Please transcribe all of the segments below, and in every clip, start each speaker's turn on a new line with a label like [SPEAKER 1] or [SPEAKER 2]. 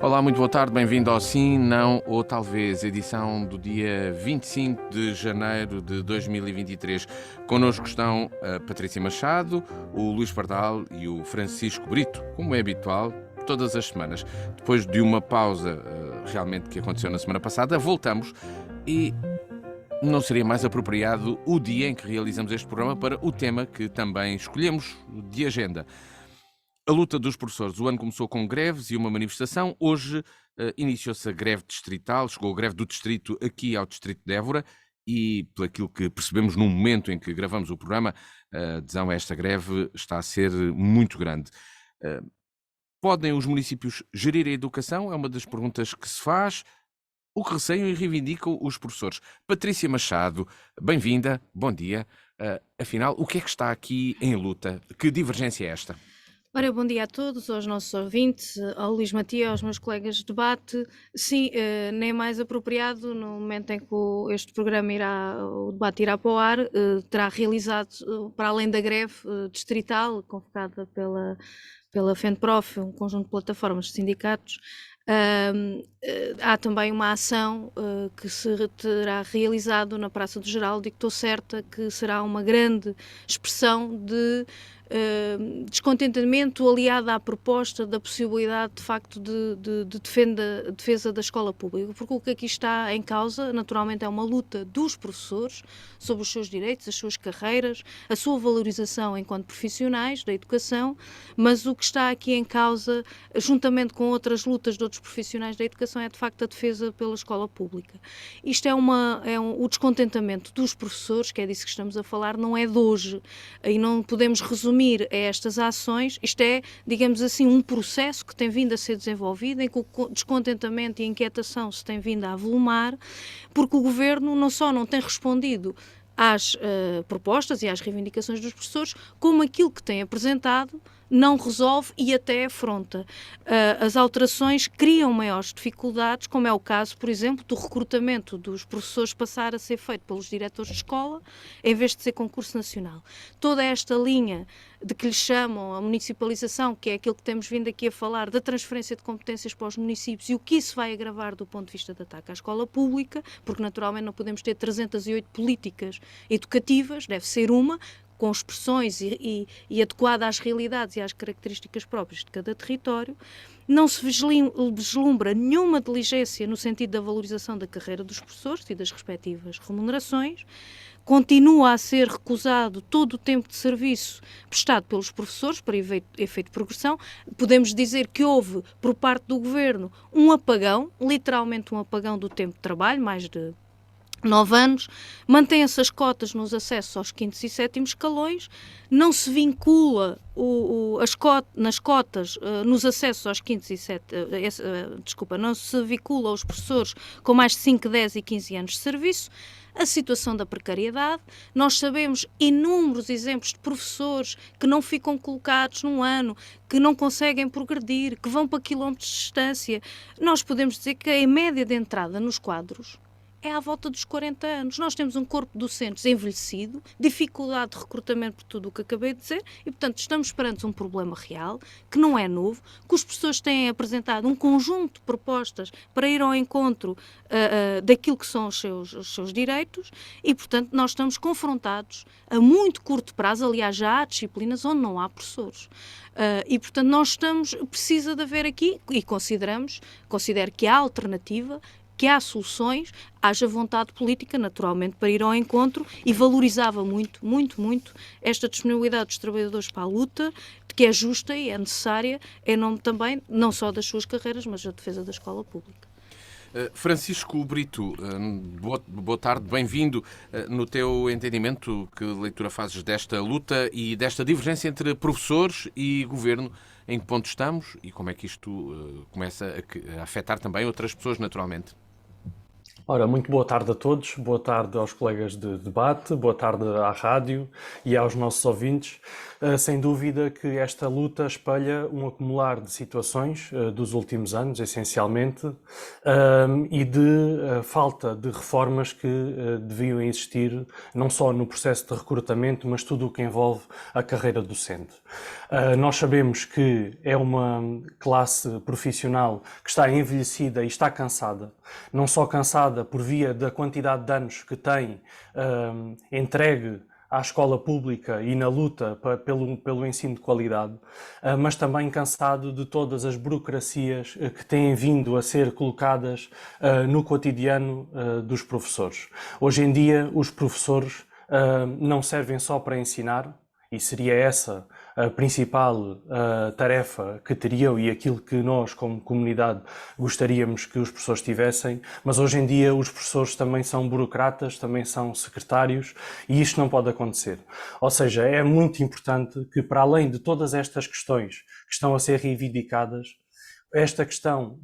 [SPEAKER 1] Olá, muito boa tarde, bem-vindo ao Sim, Não ou Talvez, edição do dia 25 de janeiro de 2023. Connosco estão a Patrícia Machado, o Luís Pardal e o Francisco Brito, como é habitual, todas as semanas. Depois de uma pausa realmente que aconteceu na semana passada, voltamos e não seria mais apropriado o dia em que realizamos este programa para o tema que também escolhemos de agenda. A luta dos professores. O ano começou com greves e uma manifestação. Hoje iniciou-se a greve distrital, chegou a greve do distrito aqui ao distrito de Évora e, pelo que percebemos no momento em que gravamos o programa, a adesão a esta greve está a ser muito grande. Podem os municípios gerir a educação? É uma das perguntas que se faz. O que receiam e reivindicam os professores. Patrícia Machado, bem-vinda, bom dia. Afinal, o que é que está aqui em luta? Que divergência é esta?
[SPEAKER 2] Ora, bom dia a todos, aos nossos ouvintes, ao Luís Matia, aos meus colegas de debate. Sim, nem mais apropriado, no momento em que este programa o debate irá para o ar, terá realizado, para além da greve distrital, convocada pela FENPROF, um conjunto de plataformas de sindicatos, há também uma ação que se terá realizado na Praça do Geraldo e que estou certa que será uma grande expressão de descontentamento aliado à proposta da possibilidade de facto de defesa da escola pública, porque o que aqui está em causa naturalmente é uma luta dos professores sobre os seus direitos, as suas carreiras, a sua valorização enquanto profissionais da educação, mas o que está aqui em causa, juntamente com outras lutas de outros profissionais da educação, é de facto a defesa pela escola pública. Isto o descontentamento dos professores, que é disso que estamos a falar, não é de hoje, e não podemos resumir a estas ações. Isto é, digamos assim, um processo que tem vindo a ser desenvolvido, em que o descontentamento e a inquietação se tem vindo a avolumar, porque o Governo não só não tem respondido às propostas e às reivindicações dos professores, como aquilo que tem apresentado não resolve e até afronta. As alterações criam maiores dificuldades, como é o caso, por exemplo, do recrutamento dos professores passar a ser feito pelos diretores de escola, em vez de ser concurso nacional. Toda esta linha de que lhe chamam a municipalização, que é aquilo que temos vindo aqui a falar, da transferência de competências para os municípios, e o que isso vai agravar do ponto de vista de ataque à escola pública, porque naturalmente não podemos ter 308 políticas educativas, deve ser uma, com expressões e adequada às realidades e às características próprias de cada território. Não se vislumbra nenhuma diligência no sentido da valorização da carreira dos professores e das respectivas remunerações. Continua a ser recusado todo o tempo de serviço prestado pelos professores para efeito de progressão. Podemos dizer que houve, por parte do Governo, um apagão, literalmente um apagão do tempo de trabalho, mais de 9 anos, mantém-se as cotas nos acessos aos 5º e 7º escalões, não se vincula nas cotas, nos acessos aos 5º e 7º, não se vincula os professores com mais de 5, 10 e 15 anos de serviço. A situação da precariedade, nós sabemos inúmeros exemplos de professores que não ficam colocados num ano, que não conseguem progredir, que vão para quilómetros de distância. Nós podemos dizer que a média de entrada nos quadros é à volta dos 40 anos. Nós temos um corpo de docentes envelhecido, dificuldade de recrutamento por tudo o que acabei de dizer e, portanto, estamos perante um problema real, que não é novo, que os professores têm apresentado um conjunto de propostas para ir ao encontro daquilo que são os seus direitos e, portanto, nós estamos confrontados a muito curto prazo. Aliás, já há disciplinas onde não há professores. E, portanto, precisa de haver aqui, e considero que há alternativa, que há soluções, haja vontade política, naturalmente, para ir ao encontro, e valorizava muito, muito, muito esta disponibilidade dos trabalhadores para a luta, que é justa e é necessária, em nome também, não só das suas carreiras, mas da defesa da escola pública.
[SPEAKER 1] Francisco Brito, boa tarde, bem-vindo. No teu entendimento, que leitura fazes desta luta e desta divergência entre professores e governo? Em que ponto estamos e como é que isto começa a afetar também outras pessoas, naturalmente?
[SPEAKER 3] Ora, muito boa tarde a todos, boa tarde aos colegas de debate, boa tarde à rádio e aos nossos ouvintes. Sem dúvida que esta luta espelha um acumular de situações dos últimos anos, essencialmente, e de falta de reformas que deviam existir, não só no processo de recrutamento, mas tudo o que envolve a carreira docente. Nós sabemos que é uma classe profissional que está envelhecida e está cansada, não só cansada por via da quantidade de anos que tem entregue à escola pública e na luta pelo ensino de qualidade, mas também cansado de todas as burocracias que têm vindo a ser colocadas no cotidiano dos professores. Hoje em dia, os professores não servem só para ensinar, e seria essa a principal tarefa que teriam e aquilo que nós, como comunidade, gostaríamos que os professores tivessem, mas hoje em dia os professores também são burocratas, também são secretários e isto não pode acontecer. Ou seja, é muito importante que, para além de todas estas questões que estão a ser reivindicadas, esta questão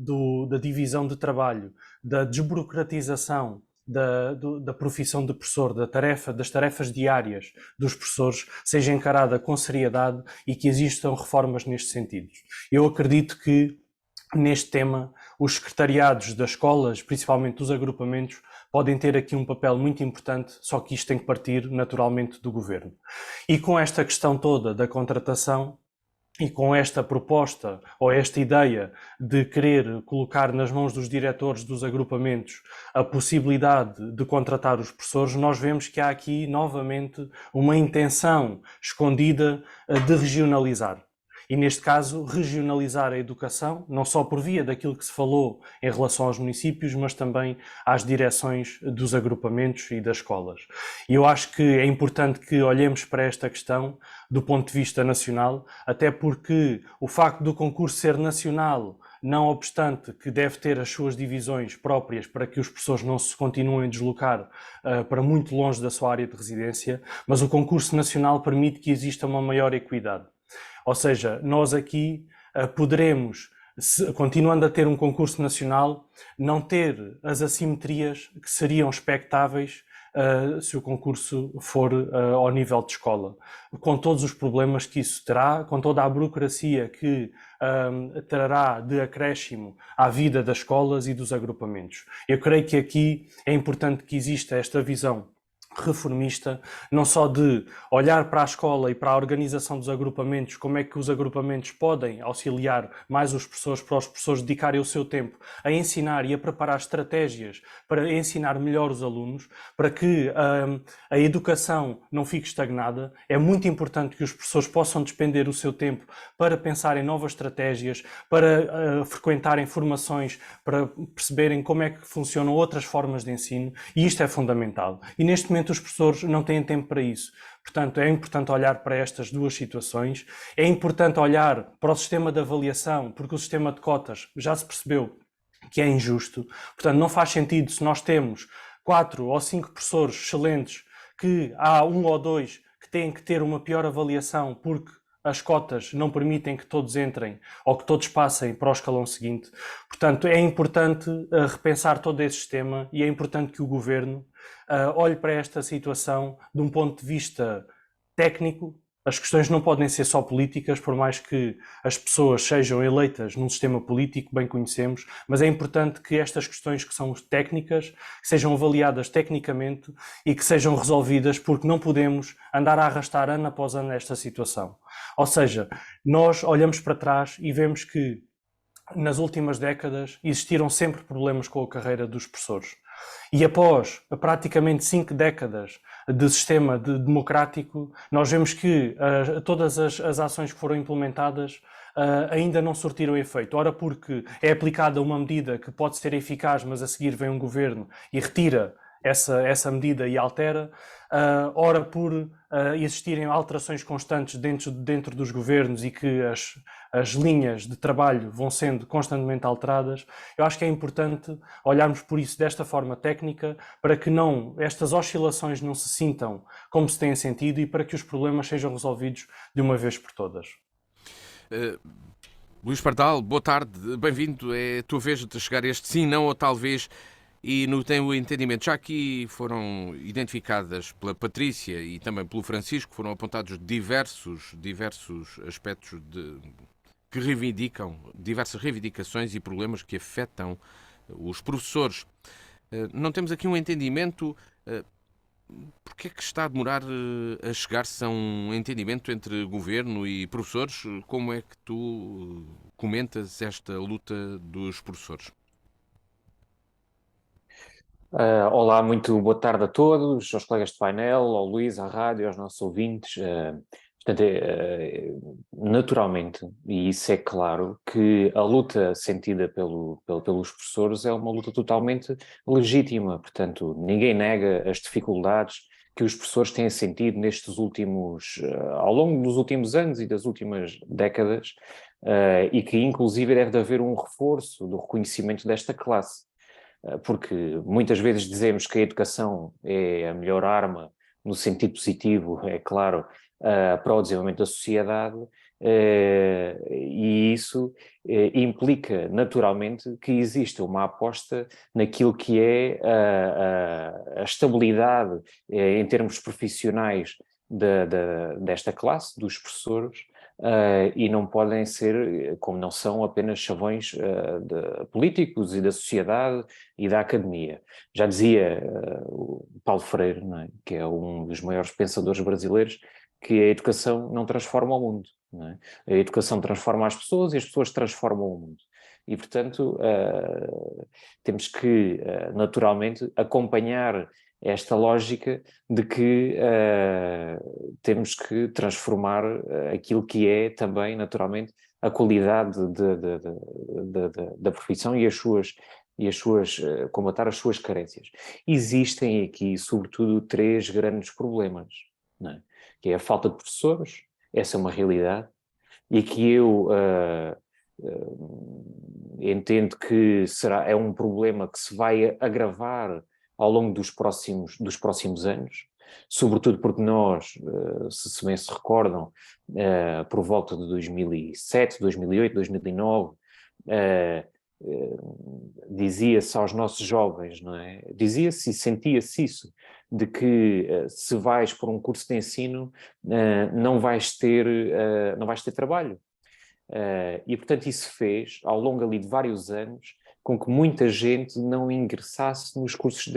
[SPEAKER 3] da divisão de trabalho, da desburocratização da profissão de professor, das tarefas diárias dos professores, seja encarada com seriedade e que existam reformas neste sentido. Eu acredito que, neste tema, os secretariados das escolas, principalmente os agrupamentos, podem ter aqui um papel muito importante, só que isto tem que partir naturalmente do governo. E com esta questão toda da contratação, e com esta proposta ou esta ideia de querer colocar nas mãos dos diretores dos agrupamentos a possibilidade de contratar os professores, nós vemos que há aqui novamente uma intenção escondida de regionalizar. E neste caso, regionalizar a educação, não só por via daquilo que se falou em relação aos municípios, mas também às direções dos agrupamentos e das escolas. E eu acho que é importante que olhemos para esta questão do ponto de vista nacional, até porque o facto do concurso ser nacional, não obstante que deve ter as suas divisões próprias para que os professores não se continuem a deslocar para muito longe da sua área de residência, mas o concurso nacional permite que exista uma maior equidade. Ou seja, nós aqui poderemos, continuando a ter um concurso nacional, não ter as assimetrias que seriam expectáveis se o concurso for ao nível de escola, com todos os problemas que isso terá, com toda a burocracia que trará de acréscimo à vida das escolas e dos agrupamentos. Eu creio que aqui é importante que exista esta visão reformista, não só de olhar para a escola e para a organização dos agrupamentos, como é que os agrupamentos podem auxiliar mais os professores, para os professores dedicarem o seu tempo a ensinar e a preparar estratégias para ensinar melhor os alunos, para que a educação não fique estagnada. É muito importante que os professores possam despender o seu tempo para pensar em novas estratégias, para frequentarem formações, para perceberem como é que funcionam outras formas de ensino, e isto é fundamental. E neste momento os professores não têm tempo para isso. Portanto, é importante olhar para estas duas situações. É importante olhar para o sistema de avaliação, porque o sistema de cotas já se percebeu que é injusto. Portanto, não faz sentido se nós temos 4 ou 5 professores excelentes, que há 1 ou 2 que têm que ter uma pior avaliação porque as cotas não permitem que todos entrem ou que todos passem para o escalão seguinte. Portanto, é importante repensar todo esse sistema e é importante que o Governo olhe para esta situação de um ponto de vista técnico. As questões não podem ser só políticas, por mais que as pessoas sejam eleitas num sistema político, bem conhecemos, mas é importante que estas questões que são técnicas sejam avaliadas tecnicamente e que sejam resolvidas, porque não podemos andar a arrastar ano após ano esta situação. Ou seja, nós olhamos para trás e vemos que nas últimas décadas existiram sempre problemas com a carreira dos professores. E após praticamente 5 décadas de sistema democrático, nós vemos que todas as ações que foram implementadas ainda não surtiram efeito. Ora porque é aplicada uma medida que pode ser eficaz, mas a seguir vem um governo e retira essa medida e altera, ora por existirem alterações constantes dentro dos governos e que as linhas de trabalho vão sendo constantemente alteradas. Eu acho que é importante olharmos por isso desta forma técnica, para que estas oscilações não se sintam como se têm sentido e para que os problemas sejam resolvidos de uma vez por todas.
[SPEAKER 1] Luís Pardal, boa tarde, bem-vindo. É a tua vez de chegar a este sim, não ou talvez. E no teu entendimento, já aqui foram identificadas pela Patrícia e também pelo Francisco, foram apontados diversos aspectos que reivindicam, diversas reivindicações e problemas que afetam os professores. Não temos aqui um entendimento. Porque é que está a demorar a chegar-se a um entendimento entre governo e professores? Como é que tu comentas esta luta dos professores?
[SPEAKER 4] Olá, muito boa tarde a todos, aos colegas de painel, ao Luís, à rádio, aos nossos ouvintes. Portanto, naturalmente, e isso é claro, que a luta sentida pelos professores é uma luta totalmente legítima. Portanto, ninguém nega as dificuldades que os professores têm sentido ao longo dos últimos anos e das últimas décadas, e que inclusive deve haver um reforço do reconhecimento desta classe. Porque muitas vezes dizemos que a educação é a melhor arma, no sentido positivo, é claro, para o desenvolvimento da sociedade, e isso implica naturalmente que exista uma aposta naquilo que é a estabilidade em termos profissionais desta classe, dos professores, e não podem ser, como não são, apenas chavões políticos e da sociedade e da academia. Já dizia o Paulo Freire, não é? Que é um dos maiores pensadores brasileiros, que a educação não transforma o mundo, não é? A educação transforma as pessoas e as pessoas transformam o mundo. E, portanto, temos que, naturalmente, acompanhar esta lógica de que temos que transformar aquilo que é também, naturalmente, a qualidade da profissão e as suas combater as suas carências. Existem aqui, sobretudo, três grandes problemas, não é? Que é a falta de professores, essa é uma realidade, e que eu entendo que é um problema que se vai agravar ao longo dos próximos anos, sobretudo porque nós, se bem se recordam, por volta de 2007, 2008, 2009, dizia-se aos nossos jovens, não é? Dizia-se e sentia-se isso, de que se vais por um curso de ensino, não vais ter trabalho. E, portanto, isso fez, ao longo ali de vários anos, com que muita gente não ingressasse nos cursos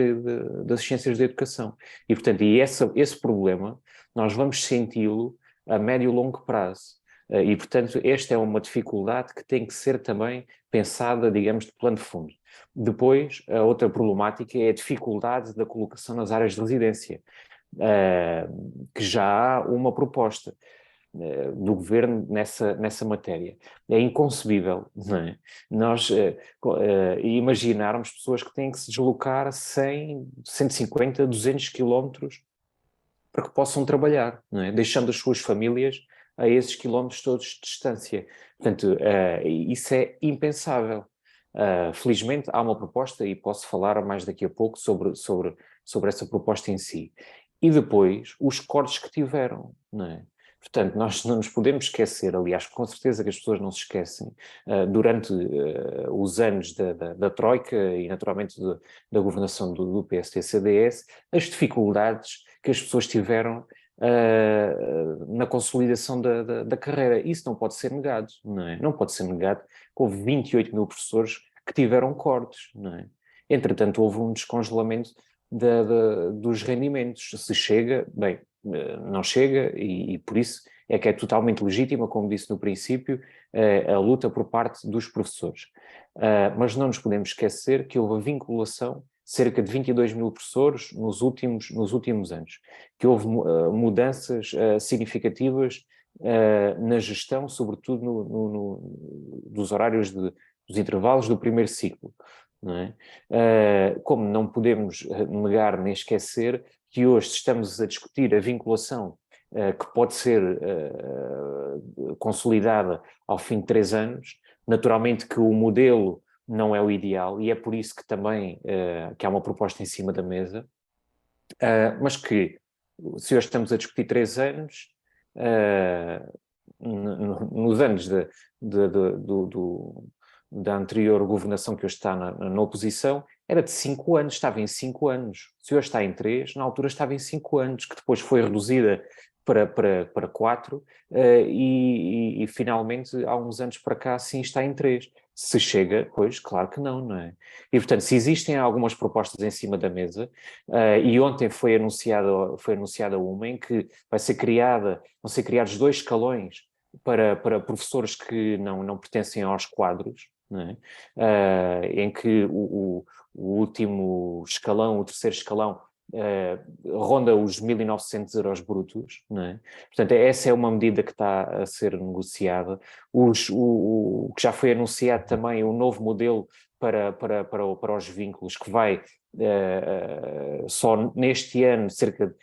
[SPEAKER 4] das ciências da educação. E, portanto, esse problema nós vamos senti-lo a médio e longo prazo. E, portanto, esta é uma dificuldade que tem que ser também pensada, digamos, de plano de fundo. Depois, a outra problemática é a dificuldade da colocação nas áreas de residência, que já há uma proposta do governo nessa matéria. É inconcebível, não é? Nós imaginarmos pessoas que têm que se deslocar 100, 150, 200 quilómetros para que possam trabalhar, não é? Deixando as suas famílias a esses quilómetros todos de distância. Portanto, isso é impensável. Felizmente há uma proposta e posso falar mais daqui a pouco sobre essa proposta em si. E depois, os cortes que tiveram, não é? Portanto, nós não nos podemos esquecer, aliás, com certeza que as pessoas não se esquecem, durante os anos da Troika e, naturalmente, da governação do PSD-CDS, as dificuldades que as pessoas tiveram na consolidação da carreira. Isso não pode ser negado, não é? Não pode ser negado que houve 28 mil professores que tiveram cortes, não é? Entretanto, houve um descongelamento dos rendimentos. Se chega, bem, não chega e por isso é que é totalmente legítima, como disse no princípio, a luta por parte dos professores. Mas não nos podemos esquecer que houve a vinculação cerca de 22 mil professores nos últimos anos, que houve mudanças significativas na gestão, sobretudo dos horários dos intervalos do primeiro ciclo. Não é? Como não podemos negar nem esquecer que hoje estamos a discutir a vinculação que pode ser consolidada ao fim de 3 anos, naturalmente que o modelo não é o ideal e é por isso que também que há uma proposta em cima da mesa, mas que se hoje estamos a discutir 3 anos, nos anos da anterior governação que hoje está na oposição, era de 5 anos, estava em 5 anos. Se hoje está em 3, na altura estava em 5 anos, que depois foi reduzida para 4, e finalmente, há uns anos para cá, sim, está em 3. Se chega, pois, claro que não, não é? E, portanto, se existem algumas propostas em cima da mesa, e ontem foi anunciada uma em que vão ser criados 2 escalões para professores que não pertencem aos quadros, não é? Em que o último escalão, o terceiro escalão, ronda os 1.900 euros brutos, não é? Portanto, essa é uma medida que está a ser negociada. O que já foi anunciado também, o novo modelo para os vínculos, que vai só neste ano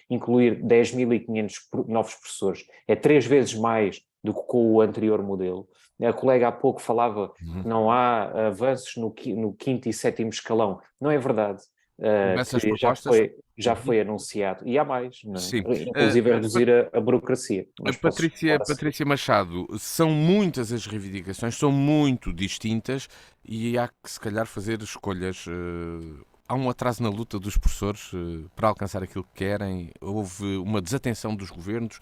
[SPEAKER 4] incluir 10.500 novos professores, é 3 vezes mais do que com o anterior modelo. A colega há pouco falava que não há avanços no quinto e sétimo escalão. Não é verdade.
[SPEAKER 1] Essas
[SPEAKER 4] Que
[SPEAKER 1] propostas.
[SPEAKER 4] já foi anunciado. E há mais, não é?
[SPEAKER 1] Sim.
[SPEAKER 4] Inclusive a reduzir a burocracia. Mas posso falar assim.
[SPEAKER 1] Patrícia Machado, são muitas as reivindicações, são muito distintas e há que, se calhar, fazer escolhas. Há um atraso na luta dos professores para alcançar aquilo que querem, houve uma desatenção dos governos.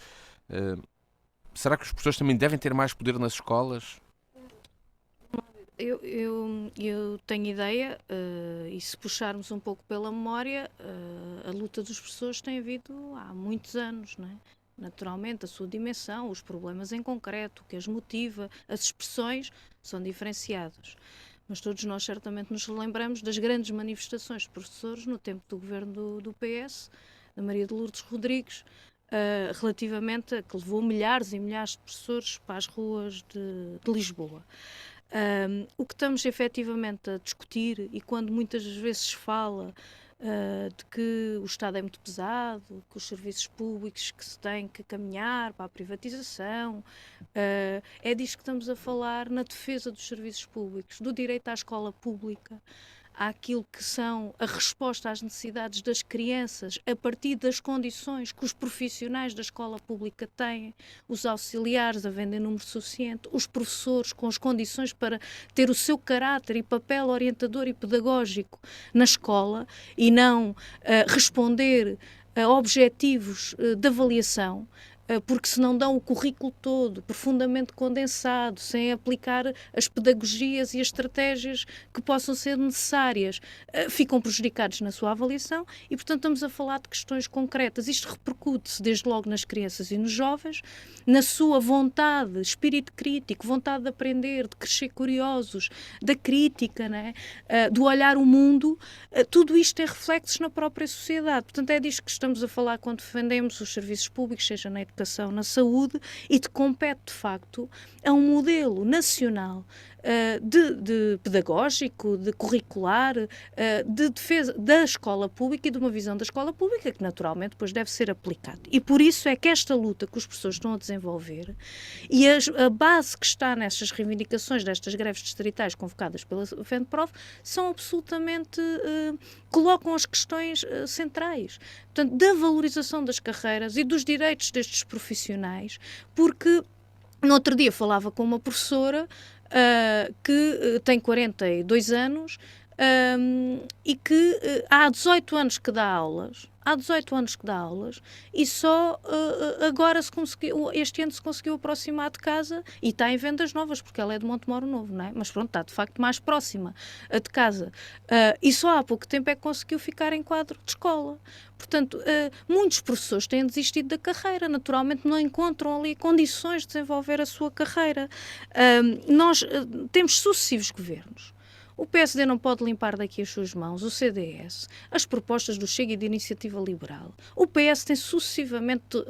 [SPEAKER 1] Será que os professores também devem ter mais poder nas escolas?
[SPEAKER 2] Eu tenho ideia, e se puxarmos um pouco pela memória, a luta dos professores tem havido há muitos anos, não é? Naturalmente, a sua dimensão, os problemas em concreto, o que as motiva, as expressões são diferenciadas. Mas todos nós certamente nos lembramos das grandes manifestações de professores no tempo do governo do PS, da Maria de Lourdes Rodrigues, relativamente a que levou milhares e milhares de professores para as ruas de Lisboa. O que estamos efetivamente a discutir, e quando muitas vezes se fala de que o Estado é muito pesado, que os serviços públicos que se têm que caminhar para a privatização, é disso que estamos a falar na defesa dos serviços públicos, do direito à escola pública, àquilo que são a resposta às necessidades das crianças a partir das condições que os profissionais da escola pública têm, os auxiliares havendo em número suficiente, os professores com as condições para ter o seu caráter e papel orientador e pedagógico na escola e não responder a objetivos de avaliação, porque se não dão o currículo todo, profundamente condensado, sem aplicar as pedagogias e as estratégias que possam ser necessárias, ficam prejudicados na sua avaliação e, portanto, estamos a falar de questões concretas. Isto repercute-se desde logo nas crianças e nos jovens, na sua vontade, espírito crítico, vontade de aprender, de crescer curiosos, da crítica, né? Do olhar o mundo, tudo isto tem reflexos na própria sociedade. Portanto, é disto que estamos a falar quando defendemos os serviços públicos, seja na educação, na saúde, e te compete, de facto, a um modelo nacional de pedagógico, de curricular, de defesa da escola pública e de uma visão da escola pública que, naturalmente, depois deve ser aplicado. E por isso é que esta luta que os professores estão a desenvolver e a base que está nessas reivindicações destas greves distritais convocadas pela FENPROF são absolutamente... colocam as questões centrais, portanto, da valorização das carreiras e dos direitos destes profissionais, porque no outro dia falava com uma professora que tem 42 anos e que há 18 anos que dá aulas. Há 18 anos que dá aulas e só agora este ano se conseguiu aproximar de casa e está em vendas novas, porque ela é de Montemoro Novo, não é? Mas pronto, está de facto mais próxima de casa. E só há pouco tempo é que conseguiu ficar em quadro de escola. Portanto, muitos professores têm desistido da carreira, naturalmente não encontram ali condições de desenvolver a sua carreira. Nós temos sucessivos governos. O PSD não pode limpar daqui as suas mãos, o CDS, as propostas do Chega e da Iniciativa Liberal. O PS tem sucessivamente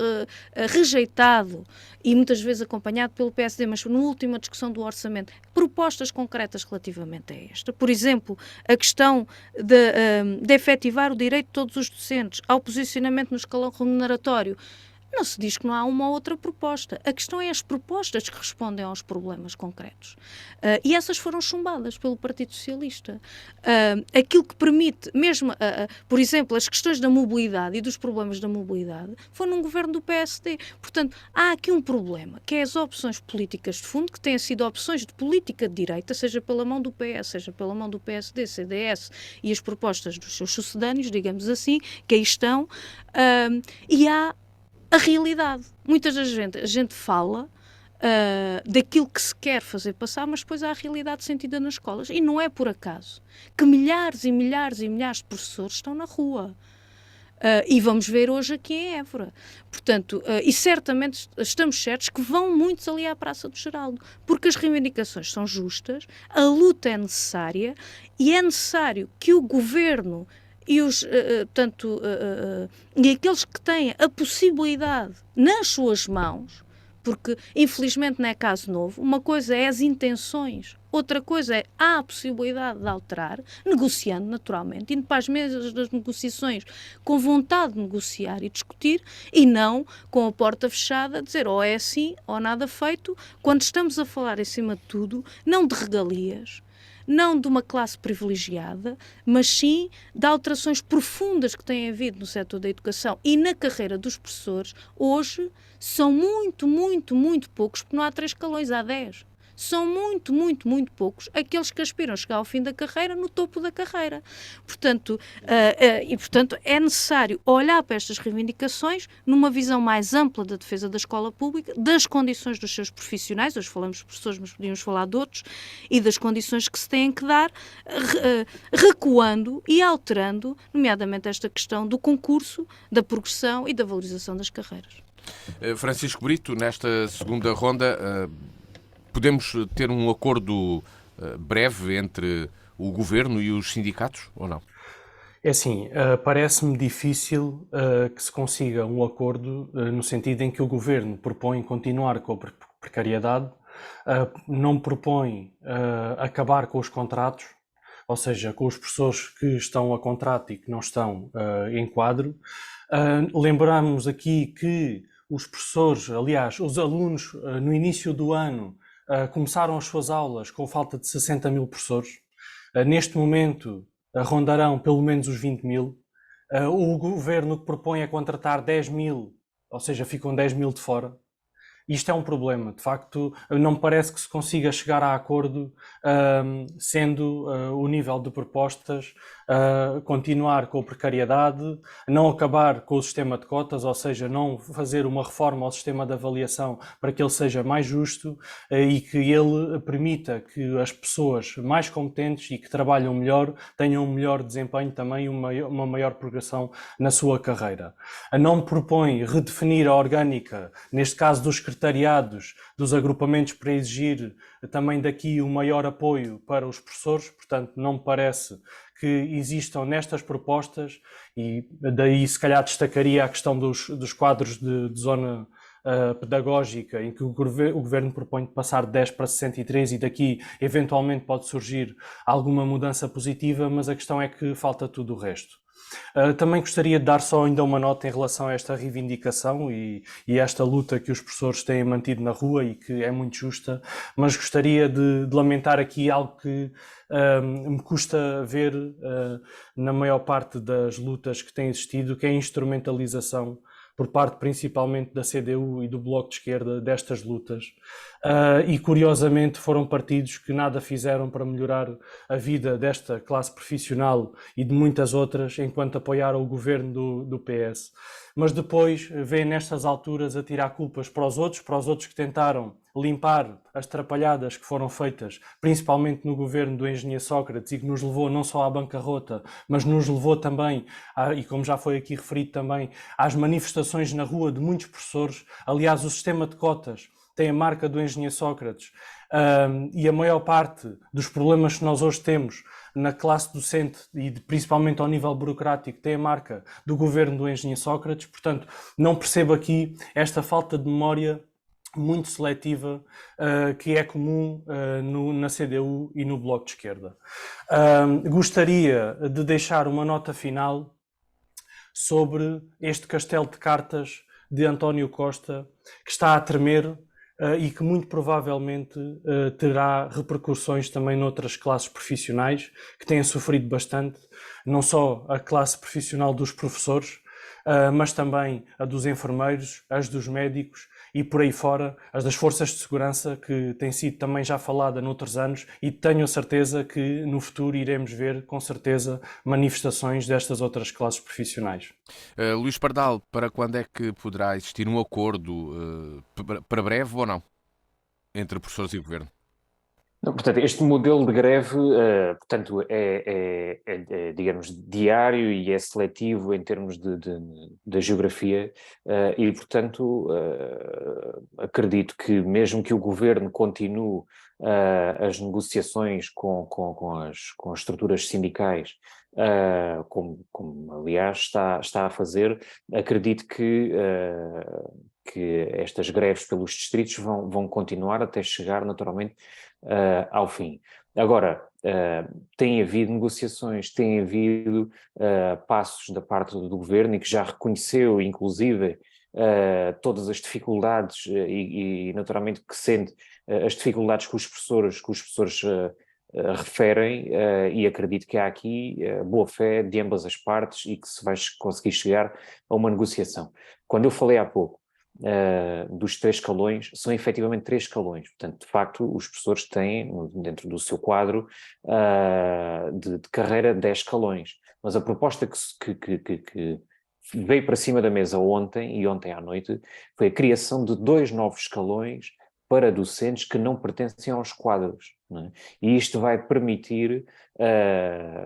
[SPEAKER 2] rejeitado, e muitas vezes acompanhado pelo PSD, mas na última discussão do orçamento, propostas concretas relativamente a esta. Por exemplo, a questão de efetivar o direito de todos os docentes ao posicionamento no escalão remuneratório. Não se diz que não há uma ou outra proposta. A questão é as propostas que respondem aos problemas concretos. E essas foram chumbadas pelo Partido Socialista. Aquilo que permite, mesmo, por exemplo, as questões da mobilidade e dos problemas da mobilidade, foi num governo do PSD. Portanto, há aqui um problema, que é as opções políticas de fundo, que têm sido opções de política de direita, seja pela mão do PS, seja pela mão do PSD, CDS e as propostas dos seus sucedâneos, digamos assim, que aí estão, e há a realidade. Muitas das vezes a gente fala daquilo que se quer fazer passar, mas depois há a realidade sentida nas escolas. E não é por acaso que milhares e milhares e milhares de professores estão na rua. E vamos ver hoje aqui em Évora. Portanto, e certamente estamos certos que vão muitos ali à Praça do Geraldo, porque as reivindicações são justas, a luta é necessária e é necessário que o governo e, e aqueles que têm a possibilidade nas suas mãos, porque infelizmente não é caso novo, uma coisa é as intenções, outra coisa é há a possibilidade de alterar, negociando naturalmente, indo para as mesas das negociações com vontade de negociar e discutir, e não com a porta fechada, dizer ou é assim ou nada feito, quando estamos a falar, em cima de tudo, não de regalias, não de uma classe privilegiada, mas sim de alterações profundas que têm havido no setor da educação e na carreira dos professores. Hoje são muito, muito, muito poucos, porque não há 3 escalões, há 10. São muito, muito, muito poucos aqueles que aspiram a chegar ao fim da carreira, no topo da carreira. Portanto, é necessário olhar para estas reivindicações numa visão mais ampla da defesa da escola pública, das condições dos seus profissionais, hoje falamos de professores, mas podíamos falar de outros, e das condições que se têm que dar, recuando e alterando, nomeadamente esta questão do concurso, da progressão e da valorização das carreiras.
[SPEAKER 1] Francisco Brito, nesta segunda ronda, podemos ter um acordo breve entre o Governo e os sindicatos, ou não?
[SPEAKER 3] É assim, parece-me difícil que se consiga um acordo no sentido em que o Governo propõe continuar com a precariedade, não propõe acabar com os contratos, ou seja, com os professores que estão a contrato e que não estão em quadro. Lembramos aqui que os professores, aliás, os alunos no início do ano começaram as suas aulas com falta de 60 mil professores. Neste momento rondarão pelo menos os 20 mil. O governo que propõe é contratar 10 mil, ou seja, ficam 10 mil de fora. Isto é um problema, de facto, não me parece que se consiga chegar a acordo sendo o nível de propostas continuar com a precariedade, não acabar com o sistema de cotas, ou seja, não fazer uma reforma ao sistema de avaliação para que ele seja mais justo e que ele permita que as pessoas mais competentes e que trabalham melhor tenham um melhor desempenho também e uma maior progressão na sua carreira. Não propõe redefinir a orgânica, neste caso dos secretariados, dos agrupamentos, para exigir também daqui um maior apoio para os professores, portanto não me parece que existam nestas propostas, e daí se calhar destacaria a questão dos quadros de zona pedagógica, em que o Governo propõe passar de 10 para 63 e daqui eventualmente pode surgir alguma mudança positiva, mas a questão é que falta tudo o resto. Também gostaria de dar só ainda uma nota em relação a esta reivindicação e esta luta que os professores têm mantido na rua e que é muito justa, mas gostaria de lamentar aqui algo que me custa ver na maior parte das lutas que têm existido, que é a instrumentalização por parte principalmente da CDU e do Bloco de Esquerda destas lutas. E curiosamente foram partidos que nada fizeram para melhorar a vida desta classe profissional e de muitas outras, enquanto apoiaram o governo do PS. Mas depois vêm nestas alturas a tirar culpas para os outros que tentaram limpar as trapalhadas que foram feitas, principalmente no governo do engenheiro Sócrates, e que nos levou não só à bancarrota, mas nos levou também, e como já foi aqui referido também, às manifestações na rua de muitos professores. Aliás, o sistema de cotas tem a marca do engenheiro Sócrates, e a maior parte dos problemas que nós hoje temos na classe docente e principalmente ao nível burocrático tem a marca do governo do engenheiro Sócrates. Portanto, não percebo aqui esta falta de memória muito seletiva que é comum na CDU e no Bloco de Esquerda. Gostaria de deixar uma nota final sobre este castelo de cartas de António Costa, que está a tremer e que muito provavelmente terá repercussões também noutras classes profissionais que têm sofrido bastante, não só a classe profissional dos professores, mas também a dos enfermeiros, as dos médicos e por aí fora, as das forças de segurança, que tem sido também já falada noutros anos, e tenho a certeza que no futuro iremos ver, com certeza, manifestações destas outras classes profissionais.
[SPEAKER 1] Luís Pardal, para quando é que poderá existir um acordo, para breve ou não, entre professores e governo?
[SPEAKER 4] Não, portanto, este modelo de greve, portanto, digamos, diário e é seletivo em termos de geografia, e, portanto, acredito que mesmo que o governo continue as negociações com as estruturas sindicais, como aliás está a fazer, acredito que estas greves pelos distritos vão continuar até chegar naturalmente ao fim. Agora, tem havido negociações, tem havido passos da parte do governo e que já reconheceu, inclusive, todas as dificuldades e naturalmente que sente as dificuldades que os professores referem, e acredito que há aqui boa fé de ambas as partes e que se vai conseguir chegar a uma negociação. Quando eu falei há pouco dos 3 escalões, são efetivamente 3 escalões. Portanto, de facto, os professores têm, dentro do seu quadro de carreira, 10 escalões. Mas a proposta que veio para cima da mesa ontem à noite foi a criação de 2 novos escalões para docentes que não pertencem aos quadros, não é? E isto vai permitir,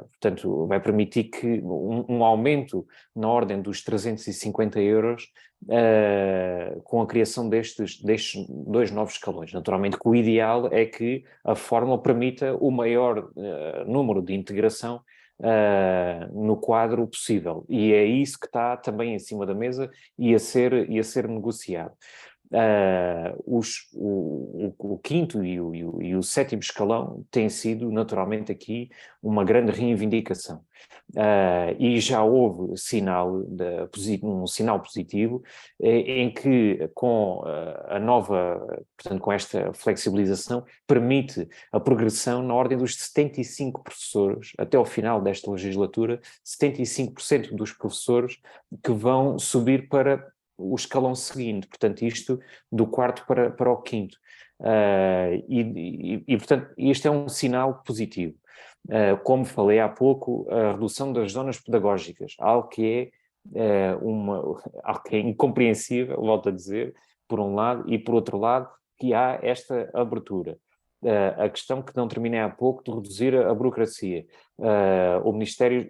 [SPEAKER 4] portanto, vai permitir que um aumento na ordem dos 350 euros com a criação destes 2 novos escalões. Naturalmente que o ideal é que a fórmula permita o maior número de integração no quadro possível, e é isso que está também em cima da mesa e a ser negociado. O quinto e o sétimo escalão têm sido naturalmente aqui uma grande reivindicação, e já houve um sinal positivo em que com a nova, portanto com esta flexibilização, permite a progressão na ordem dos 75 professores, até ao final desta legislatura, 75% dos professores que vão subir para o escalão seguinte, portanto isto do quarto para o quinto, portanto este é um sinal positivo. Como falei há pouco, a redução das zonas pedagógicas, algo que algo que é incompreensível, volto a dizer, por um lado, e por outro lado que há esta abertura. A questão que não terminei há pouco de reduzir a burocracia. O Ministério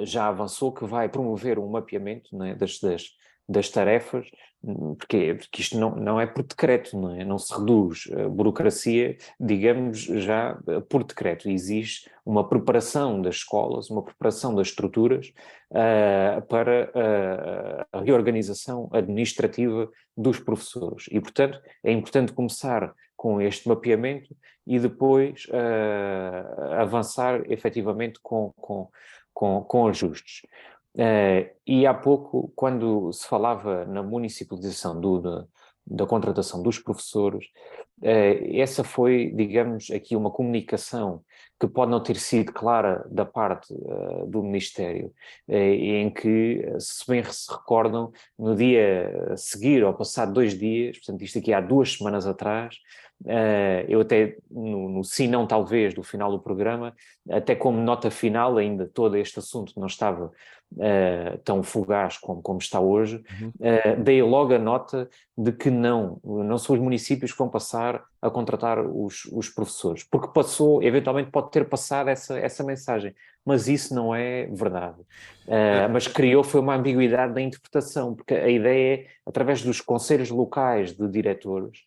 [SPEAKER 4] já avançou que vai promover um mapeamento, não é, das tarefas, porque isto não é por decreto, não é? Não se reduz a burocracia, digamos, já por decreto. Exige uma preparação das escolas, uma preparação das estruturas para a reorganização administrativa dos professores. E, portanto, é importante começar com este mapeamento e depois avançar efetivamente com ajustes. E há pouco, quando se falava na municipalização da contratação dos professores, essa foi, digamos, aqui uma comunicação que pode não ter sido clara da parte do Ministério, em que, se bem se recordam, no dia a seguir, ou passado 2 dias, portanto isto aqui há 2 semanas atrás, eu até, no sim não talvez do final do programa, até como nota final, ainda todo este assunto não estava tão fugaz como está hoje, dei logo a nota de que não são os municípios que vão passar a contratar os professores, porque eventualmente pode ter passado essa mensagem, mas isso não é verdade. Mas foi uma ambiguidade da interpretação, porque a ideia é, através dos conselhos locais de diretores,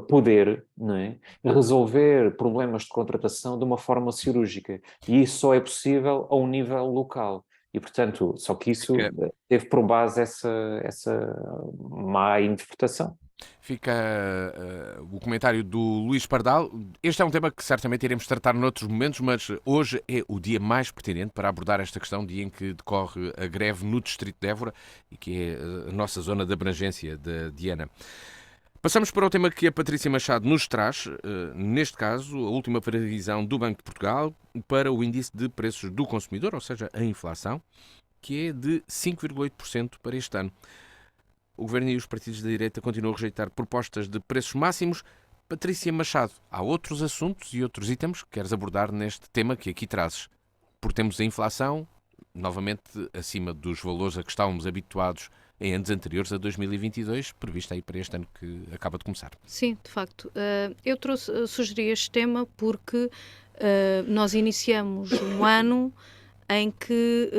[SPEAKER 4] poder, não é, resolver problemas de contratação de uma forma cirúrgica, e isso só é possível a um nível local. E, portanto, só que isso teve por base essa má interpretação.
[SPEAKER 1] Fica o comentário do Luís Pardal. Este é um tema que certamente iremos tratar noutros momentos, mas hoje é o dia mais pertinente para abordar esta questão, dia em que decorre a greve no Distrito de Évora, e que é a nossa zona de abrangência da Diana. Passamos para o tema que a Patrícia Machado nos traz, neste caso, a última previsão do Banco de Portugal para o índice de preços do consumidor, ou seja, a inflação, que é de 5,8% para este ano. O Governo e os partidos da direita continuam a rejeitar propostas de preços máximos. Patrícia Machado, há outros assuntos e outros itens que queres abordar neste tema que aqui trazes. Porque temos a inflação, novamente acima dos valores a que estávamos habituados em anos anteriores a 2022, prevista aí para este ano que acaba de começar.
[SPEAKER 2] Sim, de facto. Eu sugeri este tema porque nós iniciamos um ano em que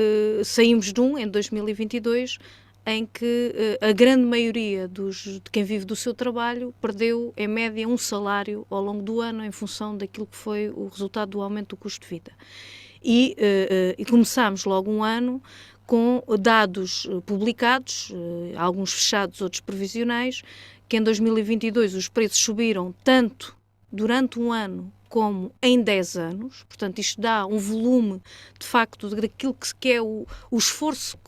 [SPEAKER 2] saímos de em 2022, em que a grande maioria de quem vive do seu trabalho perdeu, em média, um salário ao longo do ano em função daquilo que foi o resultado do aumento do custo de vida. E começámos logo um ano com dados publicados, alguns fechados, outros previsionais, que em 2022 os preços subiram tanto durante um ano como em 10 anos, portanto isto dá um volume de facto daquilo que é o esforço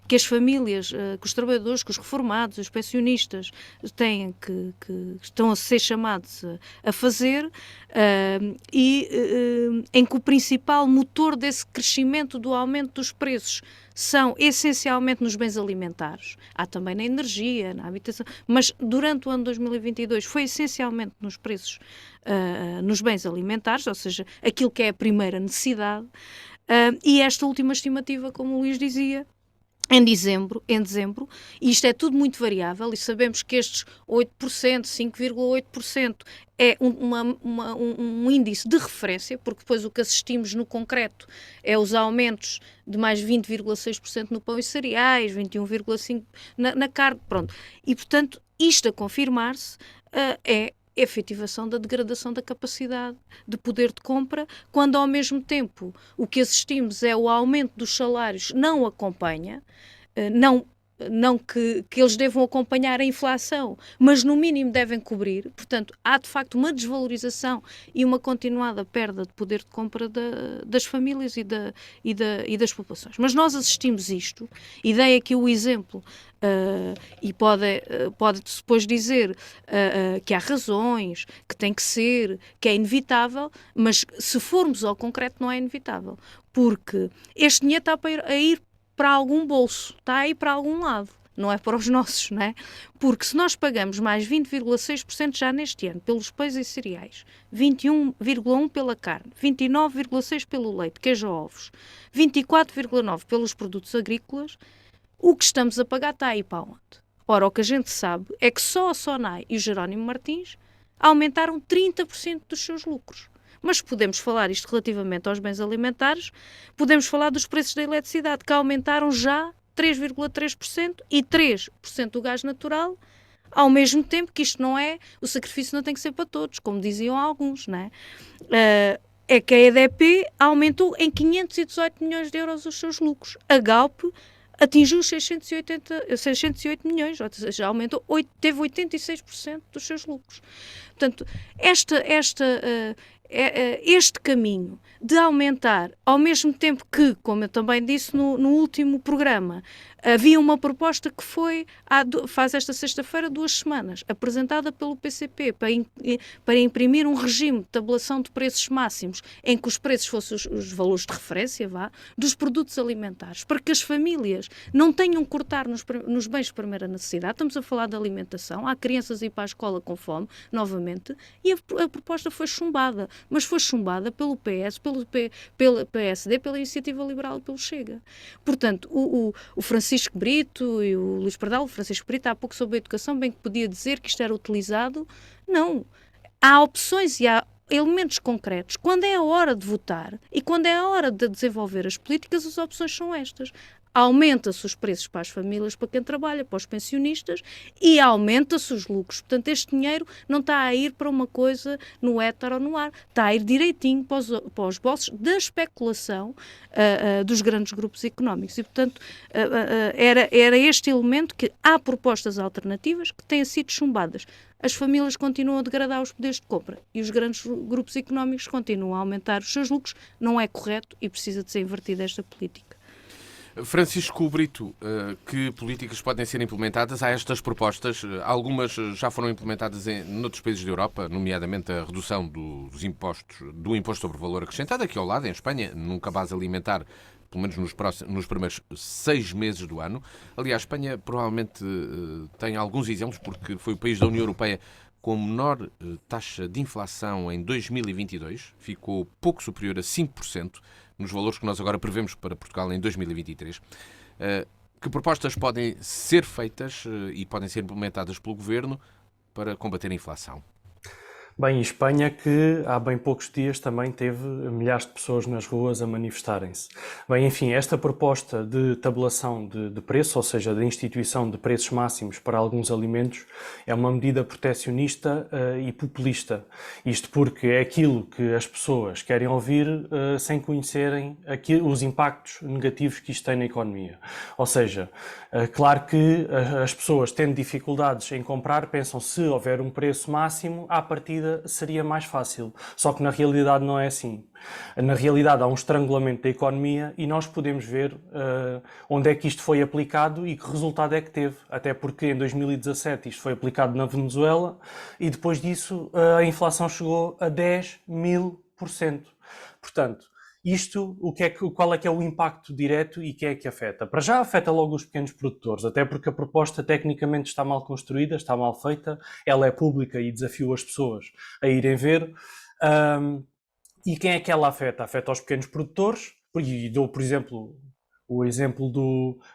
[SPEAKER 2] que as famílias, que os trabalhadores, que os reformados, os pensionistas têm, que estão a ser chamados a fazer, em que o principal motor desse crescimento do aumento dos preços são essencialmente nos bens alimentares. Há também na energia, na habitação, mas durante o ano 2022 foi essencialmente nos preços, nos bens alimentares, ou seja, aquilo que é a primeira necessidade. E esta última estimativa, como o Luís dizia, em dezembro, e isto é tudo muito variável, e sabemos que estes 8%, 5,8% é um índice de referência, porque depois o que assistimos no concreto é os aumentos de mais 20,6% no pão e cereais, 21,5% na carne, pronto. E, portanto, isto a confirmar-se é a efetivação da degradação da capacidade de poder de compra, quando ao mesmo tempo o que assistimos é o aumento dos salários não acompanha, não que eles devam acompanhar a inflação, mas no mínimo devem cobrir. Portanto, há de facto uma desvalorização e uma continuada perda de poder de compra das famílias e das populações. Mas nós assistimos isto, e dei aqui o exemplo, e pode depois dizer que há razões, que tem que ser, que é inevitável, mas se formos ao concreto não é inevitável, porque este dinheiro está a ir para algum bolso, está aí para algum lado, não é para os nossos, não é? Porque se nós pagamos mais 20,6% já neste ano pelos pães e cereais, 21,1% pela carne, 29,6% pelo leite, queijo ou ovos, 24,9% pelos produtos agrícolas, o que estamos a pagar está aí para onde? Ora, o que a gente sabe é que só a Sonai e o Jerónimo Martins aumentaram 30% dos seus lucros. Mas podemos falar isto relativamente aos bens alimentares, podemos falar dos preços da eletricidade, que aumentaram já 3,3% e 3% do gás natural, ao mesmo tempo que isto não é, o sacrifício não tem que ser para todos, como diziam alguns, não é? É que a EDP aumentou em 518 milhões de euros os seus lucros. A Galp atingiu os 608 milhões, ou seja, aumentou, teve 86% dos seus lucros. Portanto, este caminho de aumentar, ao mesmo tempo que, como eu também disse no último programa, havia uma proposta que foi, faz esta sexta-feira, 2 semanas, apresentada pelo PCP para imprimir um regime de tabulação de preços máximos em que os preços fossem os valores de referência, dos produtos alimentares, para que as famílias não tenham que cortar nos bens de primeira necessidade. Estamos a falar de alimentação, há crianças a ir para a escola com fome, novamente, e a proposta foi chumbada, mas foi chumbada pelo PS, pelo PSD, pela Iniciativa Liberal e pelo Chega. Portanto, o Francisco Brito e o Luís Pardal, o Francisco Brito há pouco sobre a educação, bem que podia dizer que isto era utilizado. Não. Há opções e há elementos concretos. Quando é a hora de votar e quando é a hora de desenvolver as políticas, as opções são estas. aumenta-se os preços para as famílias, para quem trabalha, para os pensionistas, e aumenta-se os lucros. Portanto, este dinheiro não está a ir para uma coisa no éter ou no ar, está a ir direitinho para os bolsos da especulação dos grandes grupos económicos. E, portanto, era este elemento que há propostas alternativas que têm sido chumbadas. As famílias continuam a degradar os poderes de compra e os grandes grupos económicos continuam a aumentar os seus lucros. Não é correto e precisa de ser invertida esta política.
[SPEAKER 1] Francisco Brito, que políticas podem ser implementadas? Há estas propostas, algumas já foram implementadas noutros países da Europa, nomeadamente a redução dos impostos, do imposto sobre valor acrescentado, aqui ao lado, em Espanha, num cabaz alimentar, pelo menos nos primeiros 6 meses do ano. Aliás, a Espanha provavelmente tem alguns exemplos, porque foi o país da União Europeia com menor taxa de inflação em 2022, ficou pouco superior a 5%, nos valores que nós agora prevemos para Portugal em 2023. Que propostas podem ser feitas e podem ser implementadas pelo Governo para combater a inflação?
[SPEAKER 3] Bem, Espanha que há bem poucos dias também teve milhares de pessoas nas ruas a manifestarem-se. Bem, enfim, esta proposta de tabulação de preço, ou seja, da instituição de preços máximos para alguns alimentos, é uma medida protecionista e populista. Isto porque é aquilo que as pessoas querem ouvir sem conhecerem os impactos negativos que isto tem na economia. Ou seja, claro que as pessoas tendo dificuldades em comprar pensam se houver um preço máximo, à partida seria mais fácil. Só que na realidade não é assim. Na realidade há um estrangulamento da economia e nós podemos ver onde é que isto foi aplicado e que resultado é que teve. Até porque em 2017 isto foi aplicado na Venezuela e depois disso a inflação chegou a 10.000%. Portanto, isto, qual é que é o impacto direto e quem é que afeta? Para já afeta logo os pequenos produtores, até porque a proposta tecnicamente está mal construída, está mal feita, ela é pública e desafio as pessoas a irem ver. E quem é que ela afeta? Afeta os pequenos produtores, e dou, por exemplo, o exemplo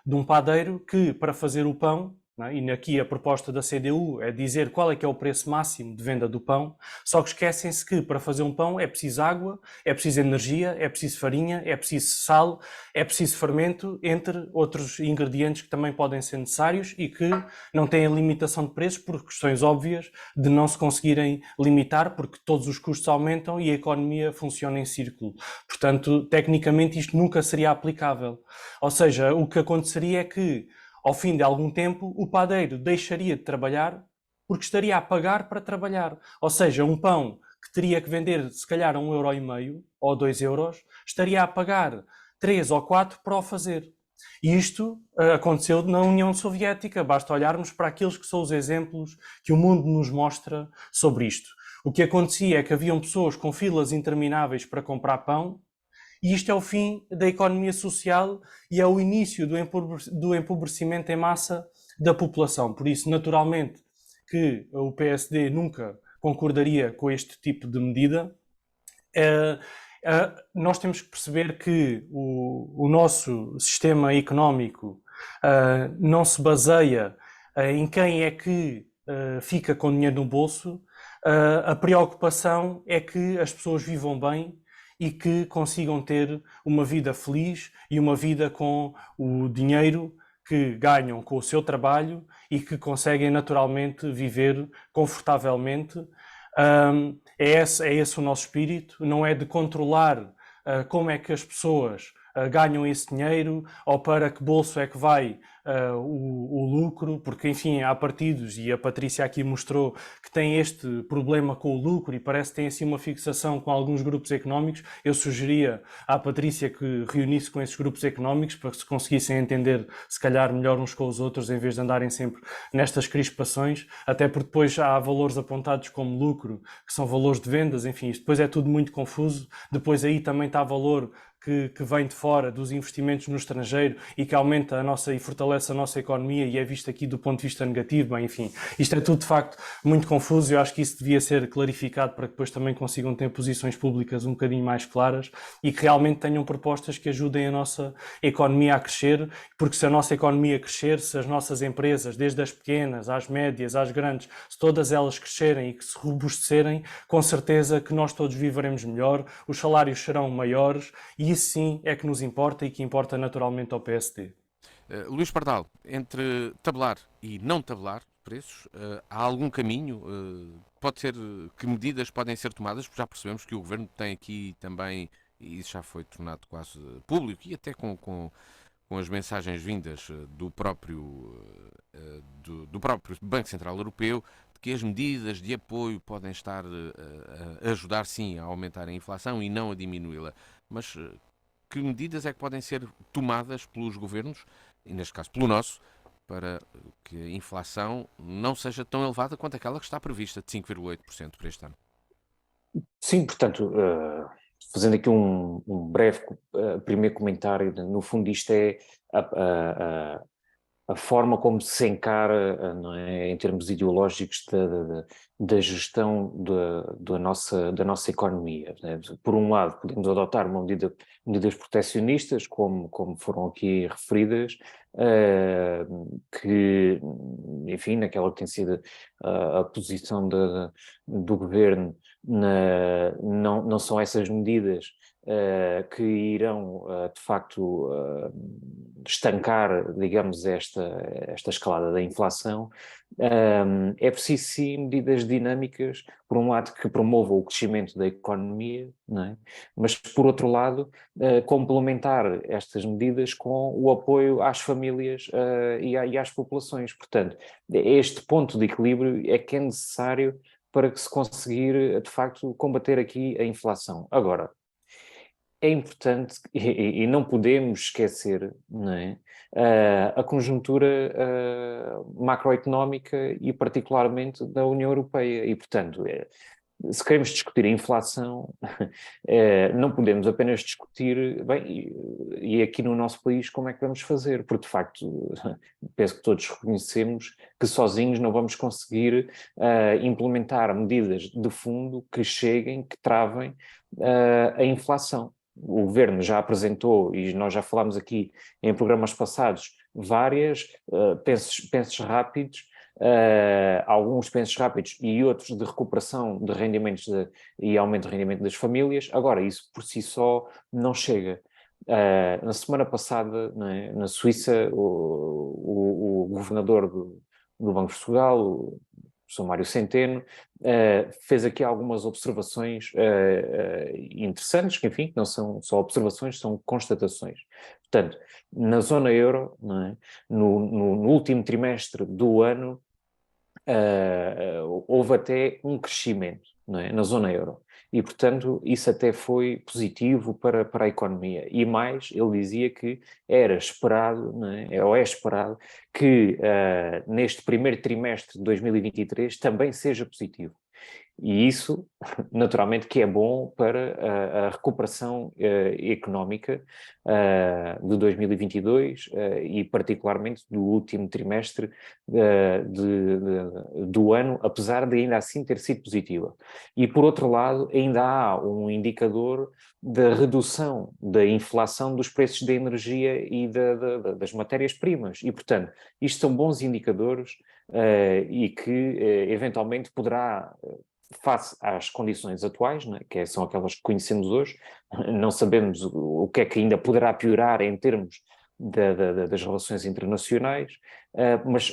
[SPEAKER 3] de um padeiro que, para fazer o pão, e aqui a proposta da CDU é dizer qual é que é o preço máximo de venda do pão, só que esquecem-se que para fazer um pão é preciso água, é preciso energia, é preciso farinha, é preciso sal, é preciso fermento, entre outros ingredientes que também podem ser necessários e que não têm limitação de preços por questões óbvias de não se conseguirem limitar porque todos os custos aumentam e a economia funciona em círculo. Portanto, tecnicamente isto nunca seria aplicável. Ou seja, o que aconteceria é que ao fim de algum tempo, o padeiro deixaria de trabalhar porque estaria a pagar para trabalhar. Ou seja, um pão que teria que vender se calhar a 1,5€ ou 2€, estaria a pagar 3 ou 4 para o fazer. E isto aconteceu na União Soviética, basta olharmos para aqueles que são os exemplos que o mundo nos mostra sobre isto. O que acontecia é que haviam pessoas com filas intermináveis para comprar pão, e isto é o fim da economia social e é o início do empobrecimento em massa da população. Por isso, naturalmente, que o PSD nunca concordaria com este tipo de medida. Nós temos que perceber que o nosso sistema económico não se baseia em quem é que fica com dinheiro no bolso. A preocupação é que as pessoas vivam bem e que consigam ter uma vida feliz e uma vida com o dinheiro que ganham com o seu trabalho e que conseguem naturalmente viver confortavelmente. É esse o nosso espírito, não é de controlar como é que as pessoas ganham esse dinheiro ou para que bolso é que vai o lucro, porque enfim há partidos, e a Patrícia aqui mostrou que tem este problema com o lucro e parece que tem assim uma fixação com alguns grupos económicos. Eu sugeria à Patrícia que reunisse com esses grupos económicos para que se conseguissem entender se calhar melhor uns com os outros em vez de andarem sempre nestas crispações, até porque depois há valores apontados como lucro, que são valores de vendas, enfim, isto depois é tudo muito confuso. Depois aí também está valor que vem de fora dos investimentos no estrangeiro e que aumenta a nossa e fortalece a nossa economia e é visto aqui do ponto de vista negativo. Bem, enfim, isto é tudo de facto muito confuso. Eu acho que isso devia ser clarificado para que depois também consigam ter posições públicas um bocadinho mais claras e que realmente tenham propostas que ajudem a nossa economia a crescer, porque se a nossa economia crescer, se as nossas empresas, desde as pequenas às médias, às grandes, se todas elas crescerem e que se robustecerem, com certeza que nós todos viveremos melhor, os salários serão maiores e isso sim é que nos importa e que importa naturalmente ao PSD.
[SPEAKER 1] Luís Pardal, entre tabelar e não tabelar preços, há algum caminho? Pode ser, que medidas podem ser tomadas? Porque já percebemos que o Governo tem aqui também, e isso já foi tornado quase público, e até com as mensagens vindas do próprio Banco Central Europeu, de que as medidas de apoio podem estar a ajudar sim a aumentar a inflação e não a diminuí-la. Mas que medidas é que podem ser tomadas pelos governos, e neste caso pelo nosso, para que a inflação não seja tão elevada quanto aquela que está prevista, de 5,8% para este ano?
[SPEAKER 4] Sim, portanto, fazendo aqui um breve primeiro comentário, no fundo isto é a forma como se encara, não é, em termos ideológicos da gestão da nossa economia, né? Por um lado, podemos adotar medidas proteccionistas, como foram aqui referidas, que, enfim, naquela que tem sido a posição do governo, não são essas medidas que irão, de facto, estancar, digamos, esta escalada da inflação. É preciso, sim, medidas dinâmicas, por um lado, que promovam o crescimento da economia, não é? Mas, por outro lado, complementar estas medidas com o apoio às famílias e às populações. Portanto, este ponto de equilíbrio é que é necessário para que se conseguir, de facto, combater aqui a inflação. Agora, é importante e não podemos esquecer, não é, a conjuntura macroeconómica e particularmente da União Europeia e, portanto, se queremos discutir a inflação, não podemos apenas discutir, bem, e aqui no nosso país como é que vamos fazer, porque de facto penso que todos reconhecemos que sozinhos não vamos conseguir implementar medidas de fundo que cheguem, que travem a inflação. O governo já apresentou, e nós já falámos aqui em programas passados, várias pensos rápidos, alguns pensos rápidos e outros de recuperação de rendimentos e aumento de rendimento das famílias. Agora, isso por si só não chega. Na semana passada, né, na Suíça, o governador do Banco de Portugal, o professor Mário Centeno, fez aqui algumas observações interessantes, que enfim, não são só observações, são constatações. Portanto, na zona euro, não é, no último trimestre do ano, houve até um crescimento, não é, na zona euro. E, portanto, isso até foi positivo para a economia. E mais, ele dizia que era esperado, não é, ou é esperado, que neste primeiro trimestre de 2023 também seja positivo. E isso, naturalmente, que é bom para a recuperação económica de 2022 e particularmente do último trimestre do ano, apesar de ainda assim ter sido positiva. E, por outro lado, ainda há um indicador da redução da inflação dos preços da energia e das matérias-primas. E, portanto, isto são bons indicadores e que, eventualmente, poderá face às condições atuais, né, que são aquelas que conhecemos hoje, não sabemos o que é que ainda poderá piorar em termos das relações internacionais, mas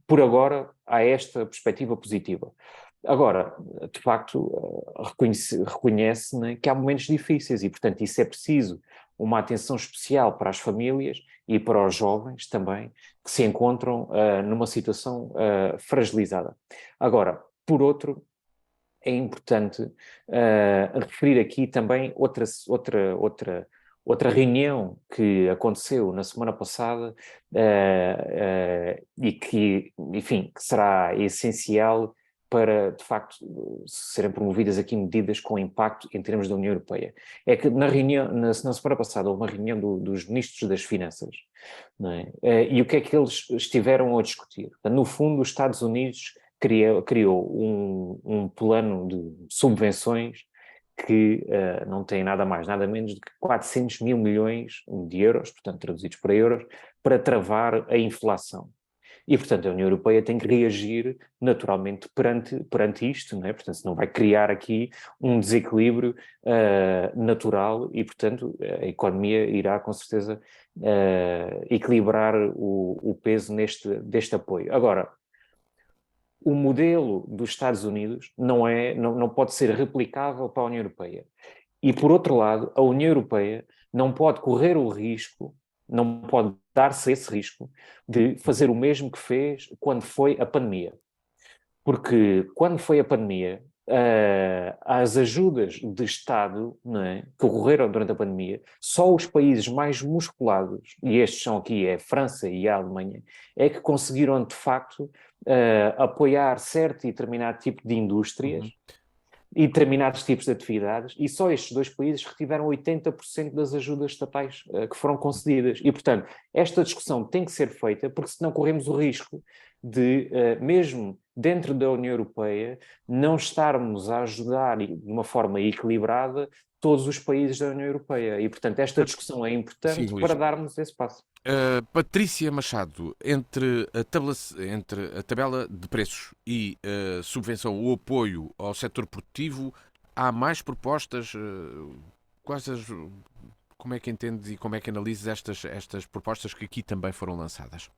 [SPEAKER 4] por agora há esta perspectiva positiva. Agora, de facto, reconhece, né, que há momentos difíceis e, portanto, isso é preciso uma atenção especial para as famílias e para os jovens também, que se encontram numa situação fragilizada. Agora, por outro, é importante referir aqui também outra reunião que aconteceu na semana passada e que, enfim, que será essencial para, de facto, serem promovidas aqui medidas com impacto em termos da União Europeia. É que na semana passada houve uma reunião dos ministros das Finanças, não é? E o que é que eles estiveram a discutir? No fundo, os Estados Unidos criou um plano de subvenções que não tem nada mais, nada menos do que 400 mil milhões de euros, portanto traduzidos para euros, para travar a inflação. E, portanto, a União Europeia tem que reagir naturalmente perante isto, não é? Portanto, senão vai criar aqui um desequilíbrio natural e, portanto, a economia irá, com certeza, equilibrar o peso deste apoio. Agora, o modelo dos Estados Unidos não pode ser replicável para a União Europeia. E, por outro lado, a União Europeia não pode correr o risco, não pode dar-se esse risco de fazer o mesmo que fez quando foi a pandemia. Porque quando foi a pandemia, as ajudas de Estado, não é, que ocorreram durante a pandemia, só os países mais musculados, e estes são aqui a França e a Alemanha, é que conseguiram de facto apoiar certo e determinado tipo de indústrias e determinados tipos de atividades, e só estes dois países retiveram 80% das ajudas estatais que foram concedidas. E, portanto, esta discussão tem que ser feita, porque senão corremos o risco de, mesmo dentro da União Europeia, não estarmos a ajudar de uma forma equilibrada todos os países da União Europeia. E, portanto, esta discussão é importante para darmos esse passo.
[SPEAKER 1] Patrícia Machado, entre a tabela de preços e a subvenção ou apoio ao setor produtivo, há mais propostas? Como é que entendes e como é que analisas estas propostas que aqui também foram lançadas?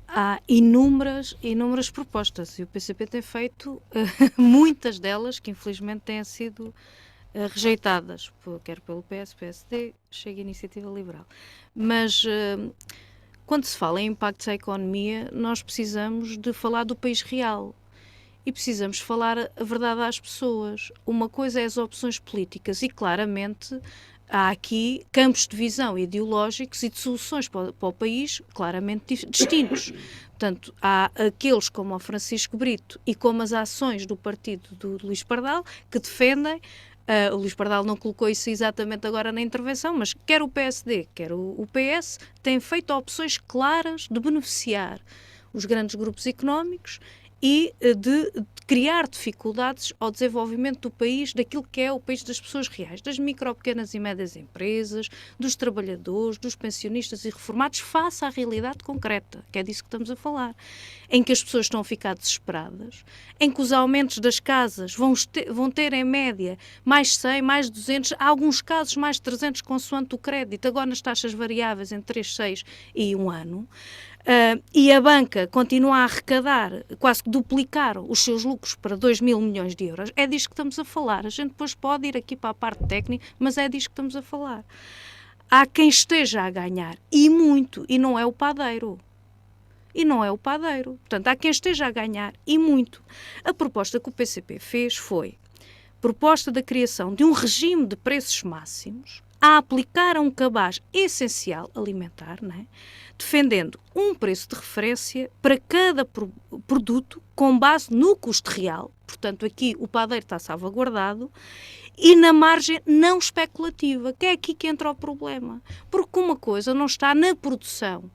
[SPEAKER 2] Há inúmeras propostas e o PCP tem feito muitas delas que infelizmente têm sido rejeitadas, quer pelo PS, PSD, Chega e Iniciativa Liberal. Mas quando se fala em impactos à economia, nós precisamos de falar do país real e precisamos falar a verdade às pessoas. Uma coisa é as opções políticas e claramente há aqui campos de visão ideológicos e de soluções para o país claramente distintos. Portanto, há aqueles como o Francisco Brito e como as ações do partido do Luís Pardal que defendem. O Luís Pardal não colocou isso exatamente agora na intervenção, mas quer o PSD, quer o PS, têm feito opções claras de beneficiar os grandes grupos económicos e de criar dificuldades ao desenvolvimento do país, daquilo que é o país das pessoas reais, das micro, pequenas e médias empresas, dos trabalhadores, dos pensionistas e reformados, face à realidade concreta, que é disso que estamos a falar, em que as pessoas estão a ficar desesperadas, em que os aumentos das casas vão ter em média mais 100, mais 200, há alguns casos mais 300 consoante o crédito, agora nas taxas variáveis em 3, 6 e 1 ano. E a banca continua a arrecadar, quase que duplicar os seus lucros para 2 mil milhões de euros. É disto que estamos a falar. A gente depois pode ir aqui para a parte técnica, mas é disto que estamos a falar. Há quem esteja a ganhar, e muito, e não é o padeiro. Portanto, há quem esteja a ganhar, e muito. A proposta que o PCP fez foi proposta da criação de um regime de preços máximos a aplicar a um cabaz essencial alimentar, não é? Defendendo um preço de referência para cada produto com base no custo real, portanto aqui o padeiro está salvaguardado, e na margem não especulativa, que é aqui que entra o problema, porque uma coisa não está na produção.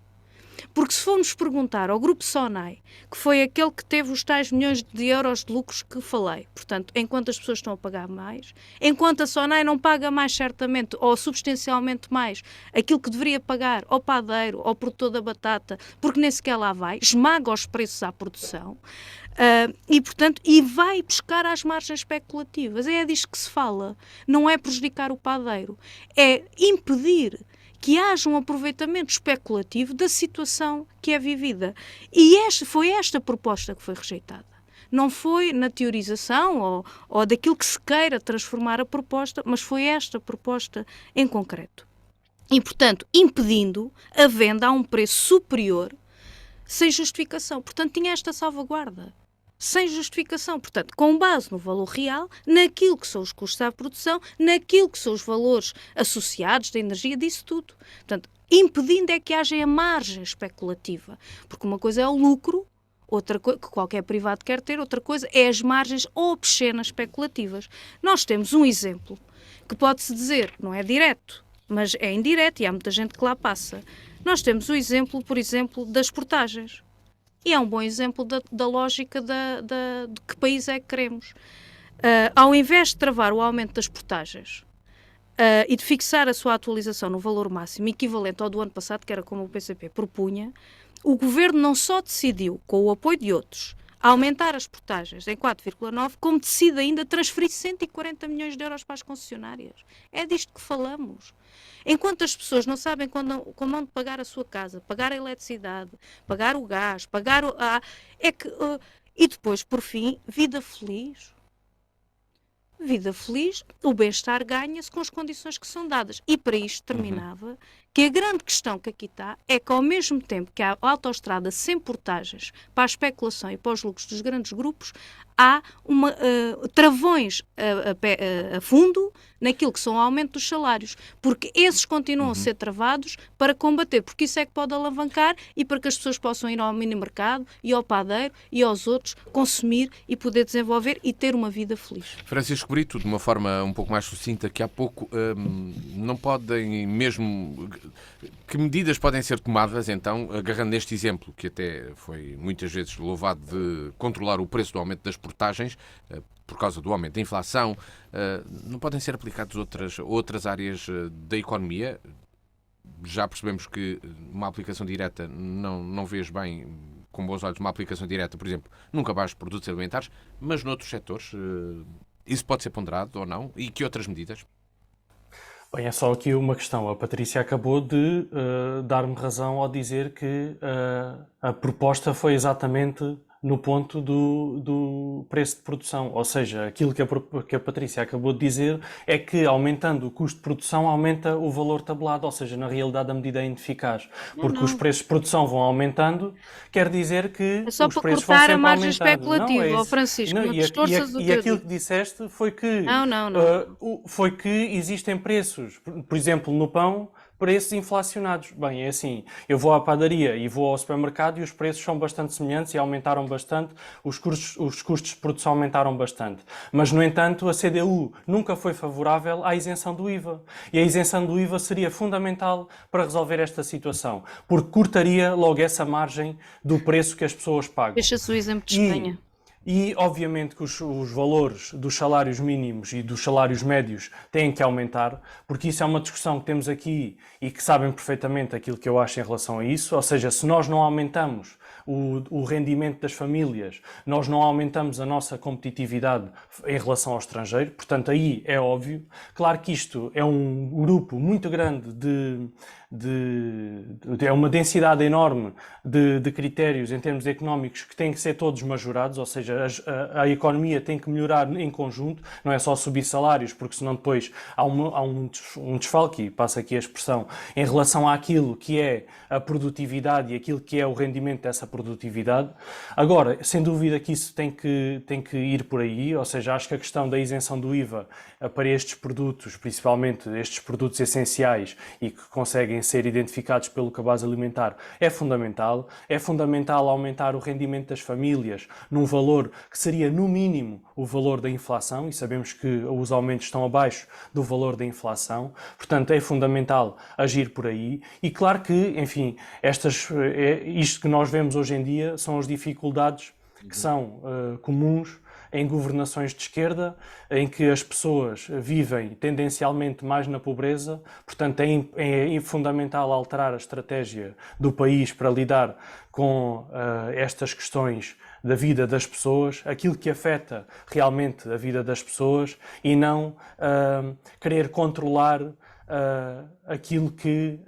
[SPEAKER 2] Porque se formos perguntar ao Grupo Sonai, que foi aquele que teve os tais milhões de euros de lucros que falei, portanto, enquanto as pessoas estão a pagar mais, enquanto a Sonai não paga mais certamente, ou substancialmente mais, aquilo que deveria pagar ao padeiro, ao produtor da batata, porque nem sequer lá vai, esmaga os preços à produção, e vai buscar às margens especulativas. É disto que se fala. Não é prejudicar o padeiro, é impedir que haja um aproveitamento especulativo da situação que é vivida. E foi esta proposta que foi rejeitada. Não foi na teorização ou daquilo que se queira transformar a proposta, mas foi esta proposta em concreto. E, portanto, impedindo a venda a um preço superior sem justificação. Portanto, tinha esta salvaguarda. Sem justificação, portanto, com base no valor real, naquilo que são os custos à produção, naquilo que são os valores associados da energia, disso tudo. Portanto, impedindo é que haja a margem especulativa, porque uma coisa é o lucro, outra coisa que qualquer privado quer ter, outra coisa é as margens obscenas especulativas. Nós temos um exemplo que pode-se dizer, não é direto, mas é indireto e há muita gente que lá passa. Nós temos o exemplo, por exemplo, das portagens. E é um bom exemplo da lógica de que país é que queremos. Ao invés de travar o aumento das portagens e de fixar a sua atualização no valor máximo equivalente ao do ano passado, que era como o PCP propunha, o Governo não só decidiu, com o apoio de outros, aumentar as portagens em 4,9, como decide ainda transferir 140 milhões de euros para as concessionárias. É disto que falamos. Enquanto as pessoas não sabem como vão pagar a sua casa, pagar a eletricidade, pagar o gás, pagar e depois, por fim, vida feliz. Vida feliz, o bem-estar ganha-se com as condições que são dadas. E para isto terminava que a grande questão que aqui está é que, ao mesmo tempo que há autoestrada sem portagens para a especulação e para os lucros dos grandes grupos, há travões a fundo naquilo que são o aumento dos salários, porque esses continuam a ser travados para combater, porque isso é que pode alavancar e para que as pessoas possam ir ao mini-mercado e ao padeiro e aos outros, consumir e poder desenvolver e ter uma vida feliz.
[SPEAKER 1] Francisco Brito, de uma forma um pouco mais sucinta, que há pouco não podem mesmo... Que medidas podem ser tomadas, então, agarrando neste exemplo, que até foi muitas vezes louvado de controlar o preço do aumento das portagens, por causa do aumento da inflação, não podem ser aplicadas outras áreas da economia? Já percebemos que uma aplicação direta não vês bem com bons olhos uma aplicação direta, por exemplo, num cabaz de produtos alimentares, mas noutros setores isso pode ser ponderado ou não? E que outras medidas?
[SPEAKER 3] Bem, é só aqui uma questão. A Patrícia acabou de dar-me razão ao dizer que a proposta foi exatamente no ponto do preço de produção. Ou seja, aquilo que a Patrícia acabou de dizer é que, aumentando o custo de produção, aumenta o valor tabelado. Ou seja, na realidade, a medida é ineficaz. Porque os preços de produção vão aumentando, quer dizer que
[SPEAKER 2] é só
[SPEAKER 3] os
[SPEAKER 2] para
[SPEAKER 3] preços vão
[SPEAKER 2] cortar
[SPEAKER 3] sempre
[SPEAKER 2] a margem
[SPEAKER 3] aumentando.
[SPEAKER 2] especulativa, ó Francisco, não distorças o
[SPEAKER 3] E
[SPEAKER 2] que eu
[SPEAKER 3] aquilo
[SPEAKER 2] digo.
[SPEAKER 3] que disseste foi que,
[SPEAKER 2] Não.
[SPEAKER 3] foi que existem preços, por exemplo, no pão, preços inflacionados. Bem, é assim, eu vou à padaria e vou ao supermercado e os preços são bastante semelhantes e aumentaram bastante, os custos de produção aumentaram bastante. Mas, no entanto, a CDU nunca foi favorável à isenção do IVA. E a isenção do IVA seria fundamental para resolver esta situação, porque cortaria logo essa margem do preço que as pessoas pagam.
[SPEAKER 2] Deixa-se o exemplo de Espanha.
[SPEAKER 3] E, obviamente, que os valores dos salários mínimos e dos salários médios têm que aumentar, porque isso é uma discussão que temos aqui e que sabem perfeitamente aquilo que eu acho em relação a isso. Ou seja, se nós não aumentamos o rendimento das famílias, nós não aumentamos a nossa competitividade em relação ao estrangeiro. Portanto, aí é óbvio. Claro que isto é um grupo muito grande é uma densidade enorme de critérios em termos económicos que têm que ser todos majorados, ou seja, a economia tem que melhorar em conjunto, não é só subir salários, porque senão depois há um desfalque, passa aqui a expressão, em relação àquilo que é a produtividade e aquilo que é o rendimento dessa produtividade. Agora, sem dúvida que isso tem que ir por aí, ou seja, acho que a questão da isenção do IVA para estes produtos, principalmente estes produtos essenciais e que conseguem ser identificados pelo cabaz alimentar, é fundamental. É fundamental aumentar o rendimento das famílias num valor que seria, no mínimo, o valor da inflação, e sabemos que os aumentos estão abaixo do valor da inflação. Portanto, é fundamental agir por aí. E claro que, enfim, isto que nós vemos hoje em dia são as dificuldades que são comuns em governações de esquerda, em que as pessoas vivem tendencialmente mais na pobreza. Portanto, é fundamental alterar a estratégia do país para lidar com estas questões da vida das pessoas, aquilo que afeta realmente a vida das pessoas, e não querer controlar aquilo que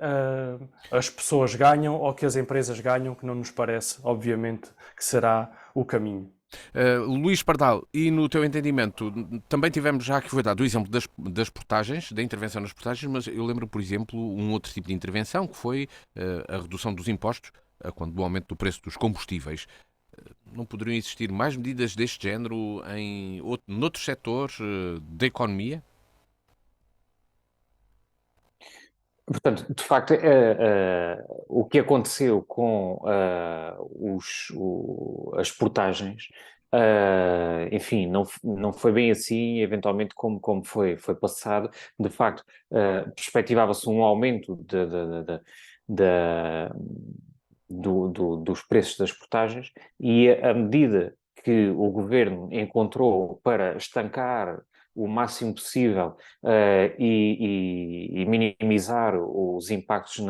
[SPEAKER 3] as pessoas ganham ou que as empresas ganham, que não nos parece, obviamente, que será o caminho.
[SPEAKER 1] Luís Pardal, e no teu entendimento, também tivemos já que foi dado o exemplo das portagens, da intervenção nas portagens, mas eu lembro, por exemplo, um outro tipo de intervenção, que foi a redução dos impostos, quando o aumento do preço dos combustíveis. Não poderiam existir mais medidas deste género noutros setores da economia?
[SPEAKER 4] Portanto, de facto, o que aconteceu com as portagens, enfim, não foi bem assim, eventualmente, como foi passado. De facto, perspectivava-se um aumento dos preços das portagens, e a medida que o governo encontrou para estancar o máximo possível e minimizar os impactos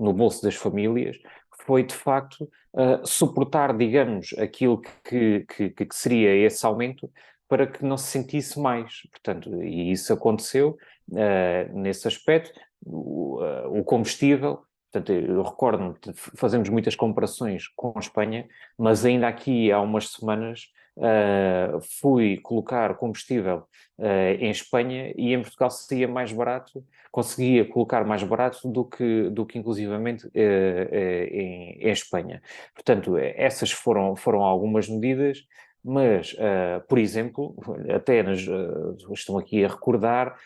[SPEAKER 4] no bolso das famílias foi de facto suportar, digamos, aquilo que seria esse aumento para que não se sentisse mais. Portanto, e isso aconteceu nesse aspecto. O combustível, portanto, eu recordo-me, fazemos muitas comparações com a Espanha, mas ainda aqui há umas semanas fui colocar combustível em Espanha e em Portugal seria mais barato, conseguia colocar mais barato do que inclusivamente em Espanha. Portanto, essas foram algumas medidas, mas, por exemplo, até estão aqui a recordar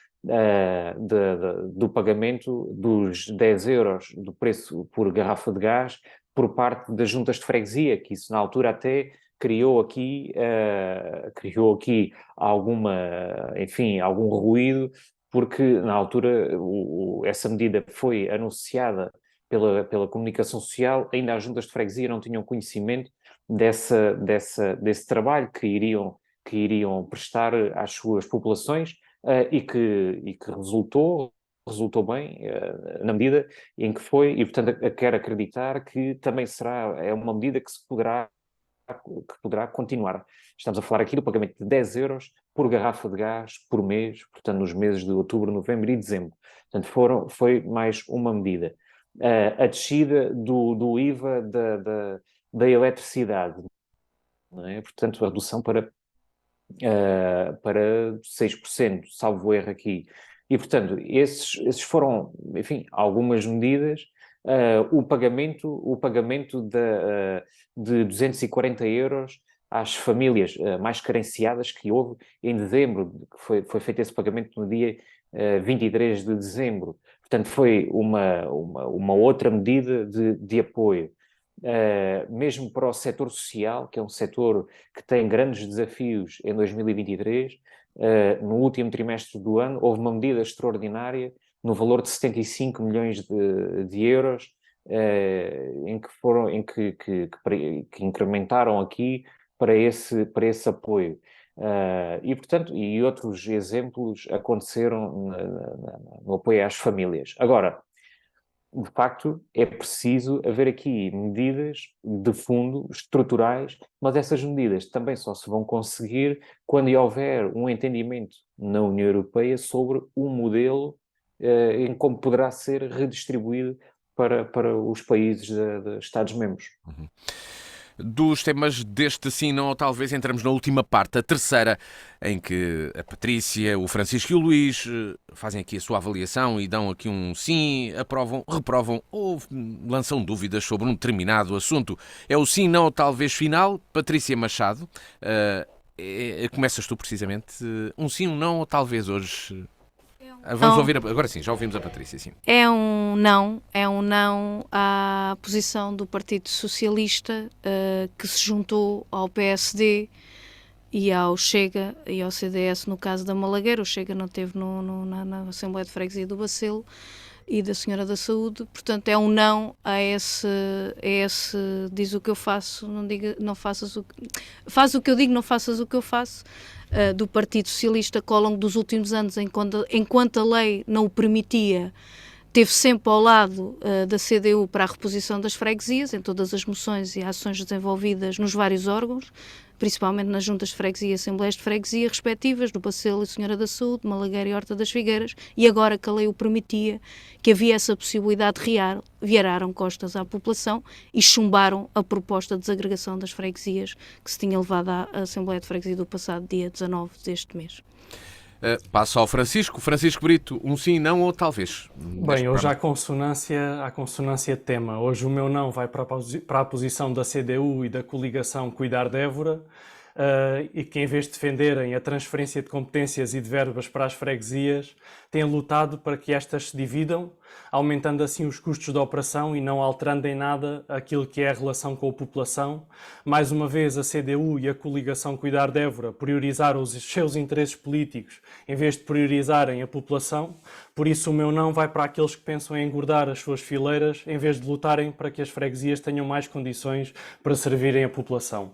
[SPEAKER 4] do pagamento dos 10 euros do preço por garrafa de gás por parte das juntas de freguesia, que isso na altura até criou aqui algum ruído, porque na altura essa medida foi anunciada pela comunicação social, ainda as juntas de freguesia não tinham conhecimento desse trabalho que iriam prestar às suas populações, e que resultou bem, na medida em que foi, e portanto quero acreditar que também é uma medida que poderá continuar. Estamos a falar aqui do pagamento de 10 euros por garrafa de gás por mês, portanto nos meses de outubro, novembro e dezembro. Portanto foi mais uma medida. A descida do IVA da eletricidade, não é? Portanto a redução para 6%, salvo erro aqui. E, portanto, esses foram, enfim, algumas medidas. O pagamento de 240 euros às famílias mais carenciadas que houve em dezembro, que foi feito esse pagamento no dia 23 de dezembro. Portanto, foi uma outra medida de apoio. Mesmo para o setor social, que é um setor que tem grandes desafios em 2023, no último trimestre do ano houve uma medida extraordinária no valor de 75 milhões de euros, que incrementaram aqui para esse apoio. E, portanto, e outros exemplos aconteceram no apoio às famílias. Agora, de facto, é preciso haver aqui medidas de fundo, estruturais, mas essas medidas também só se vão conseguir quando houver um entendimento na União Europeia sobre um modelo em como poderá ser redistribuído para os países de Estados-membros.
[SPEAKER 1] Uhum. Dos temas deste sim, não, ou talvez entramos na última parte, a terceira, em que a Patrícia, o Francisco e o Luís fazem aqui a sua avaliação e dão aqui um sim, aprovam, reprovam ou lançam dúvidas sobre um determinado assunto. É o sim, não, ou talvez final. Patrícia Machado, começas tu precisamente. Um sim, um não, ou talvez hoje... Vamos ouvir, agora sim, já ouvimos a Patrícia, sim.
[SPEAKER 2] É um não à posição do Partido Socialista, que se juntou ao PSD e ao Chega e ao CDS no caso da Malagueira. O Chega não esteve na Assembleia de Freguesia do Bacelo e da Senhora da Saúde, portanto é um não a esse diz o que eu faço, não faças o que... Faz o que eu digo, não faças o que eu faço, do Partido Socialista, que ao longo dos últimos anos, enquanto a lei não o permitia, esteve sempre ao lado da CDU para a reposição das freguesias, em todas as moções e ações desenvolvidas nos vários órgãos, principalmente nas juntas de freguesia e assembleias de freguesia respectivas, do Bacelo e Senhora da Saúde, Malagueira e Horta das Figueiras, e agora que a lei o permitia, que havia essa possibilidade real, viraram costas à população e chumbaram a proposta de desagregação das freguesias que se tinha levado à Assembleia de Freguesia do passado dia 19 deste mês.
[SPEAKER 1] Passo ao Francisco. Francisco Brito, um sim, não ou talvez?
[SPEAKER 3] Bem, hoje há consonância de tema. Hoje o meu não vai para a posição da CDU e da coligação Cuidar de Évora, e que em vez de defenderem a transferência de competências e de verbas para as freguesias, têm lutado para que estas se dividam, aumentando assim os custos da operação e não alterando em nada aquilo que é a relação com a população. Mais uma vez, a CDU e a coligação Cuidar de Évora priorizaram os seus interesses políticos em vez de priorizarem a população. Por isso o meu não vai para aqueles que pensam em engordar as suas fileiras em vez de lutarem para que as freguesias tenham mais condições para servirem a população.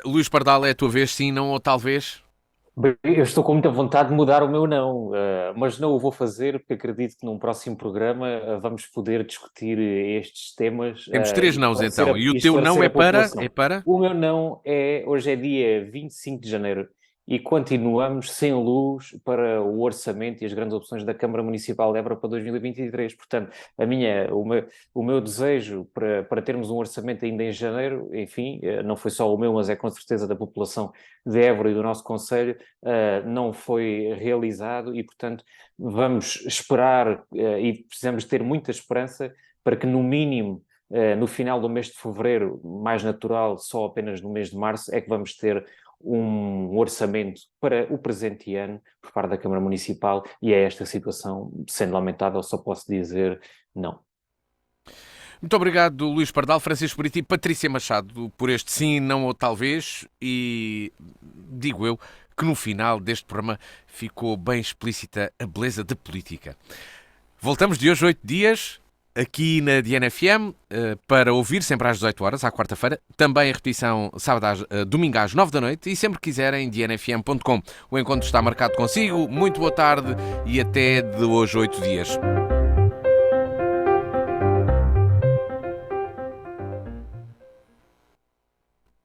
[SPEAKER 1] Luís Pardal, é a tua vez, sim, não ou talvez?
[SPEAKER 4] Bem, eu estou com muita vontade de mudar o meu não, mas não o vou fazer porque acredito que num próximo programa vamos poder discutir estes temas
[SPEAKER 1] Temos três
[SPEAKER 4] e
[SPEAKER 1] nãos então. E o
[SPEAKER 4] e
[SPEAKER 1] teu não
[SPEAKER 4] esclarecer
[SPEAKER 1] é
[SPEAKER 4] a
[SPEAKER 1] para?
[SPEAKER 4] população.
[SPEAKER 1] É para?
[SPEAKER 4] O meu não é, hoje é dia 25 de janeiro e continuamos sem luz para o orçamento e as grandes opções da Câmara Municipal de Évora para 2023. Portanto, o meu desejo para termos um orçamento ainda em janeiro, enfim, não foi só o meu, mas é com certeza da população de Évora e do nosso concelho, não foi realizado e, portanto, vamos esperar e precisamos ter muita esperança para que, no mínimo, no final do mês de fevereiro, mais natural, só apenas no mês de março, é que vamos ter um orçamento para o presente ano por parte da Câmara Municipal e é esta situação, sendo lamentável, só posso dizer não.
[SPEAKER 1] Muito obrigado, Luís Pardal, Francisco Brito e Patrícia Machado, por este sim, não ou talvez, e digo eu que no final deste programa ficou bem explícita a beleza da política. Voltamos de hoje 8 dias, aqui na DNFM, para ouvir sempre às 18 horas, à quarta-feira, também a repetição domingo às 9 da noite, e sempre que quiserem, dnfm.com. O encontro está marcado consigo, muito boa tarde e até de hoje 8 dias.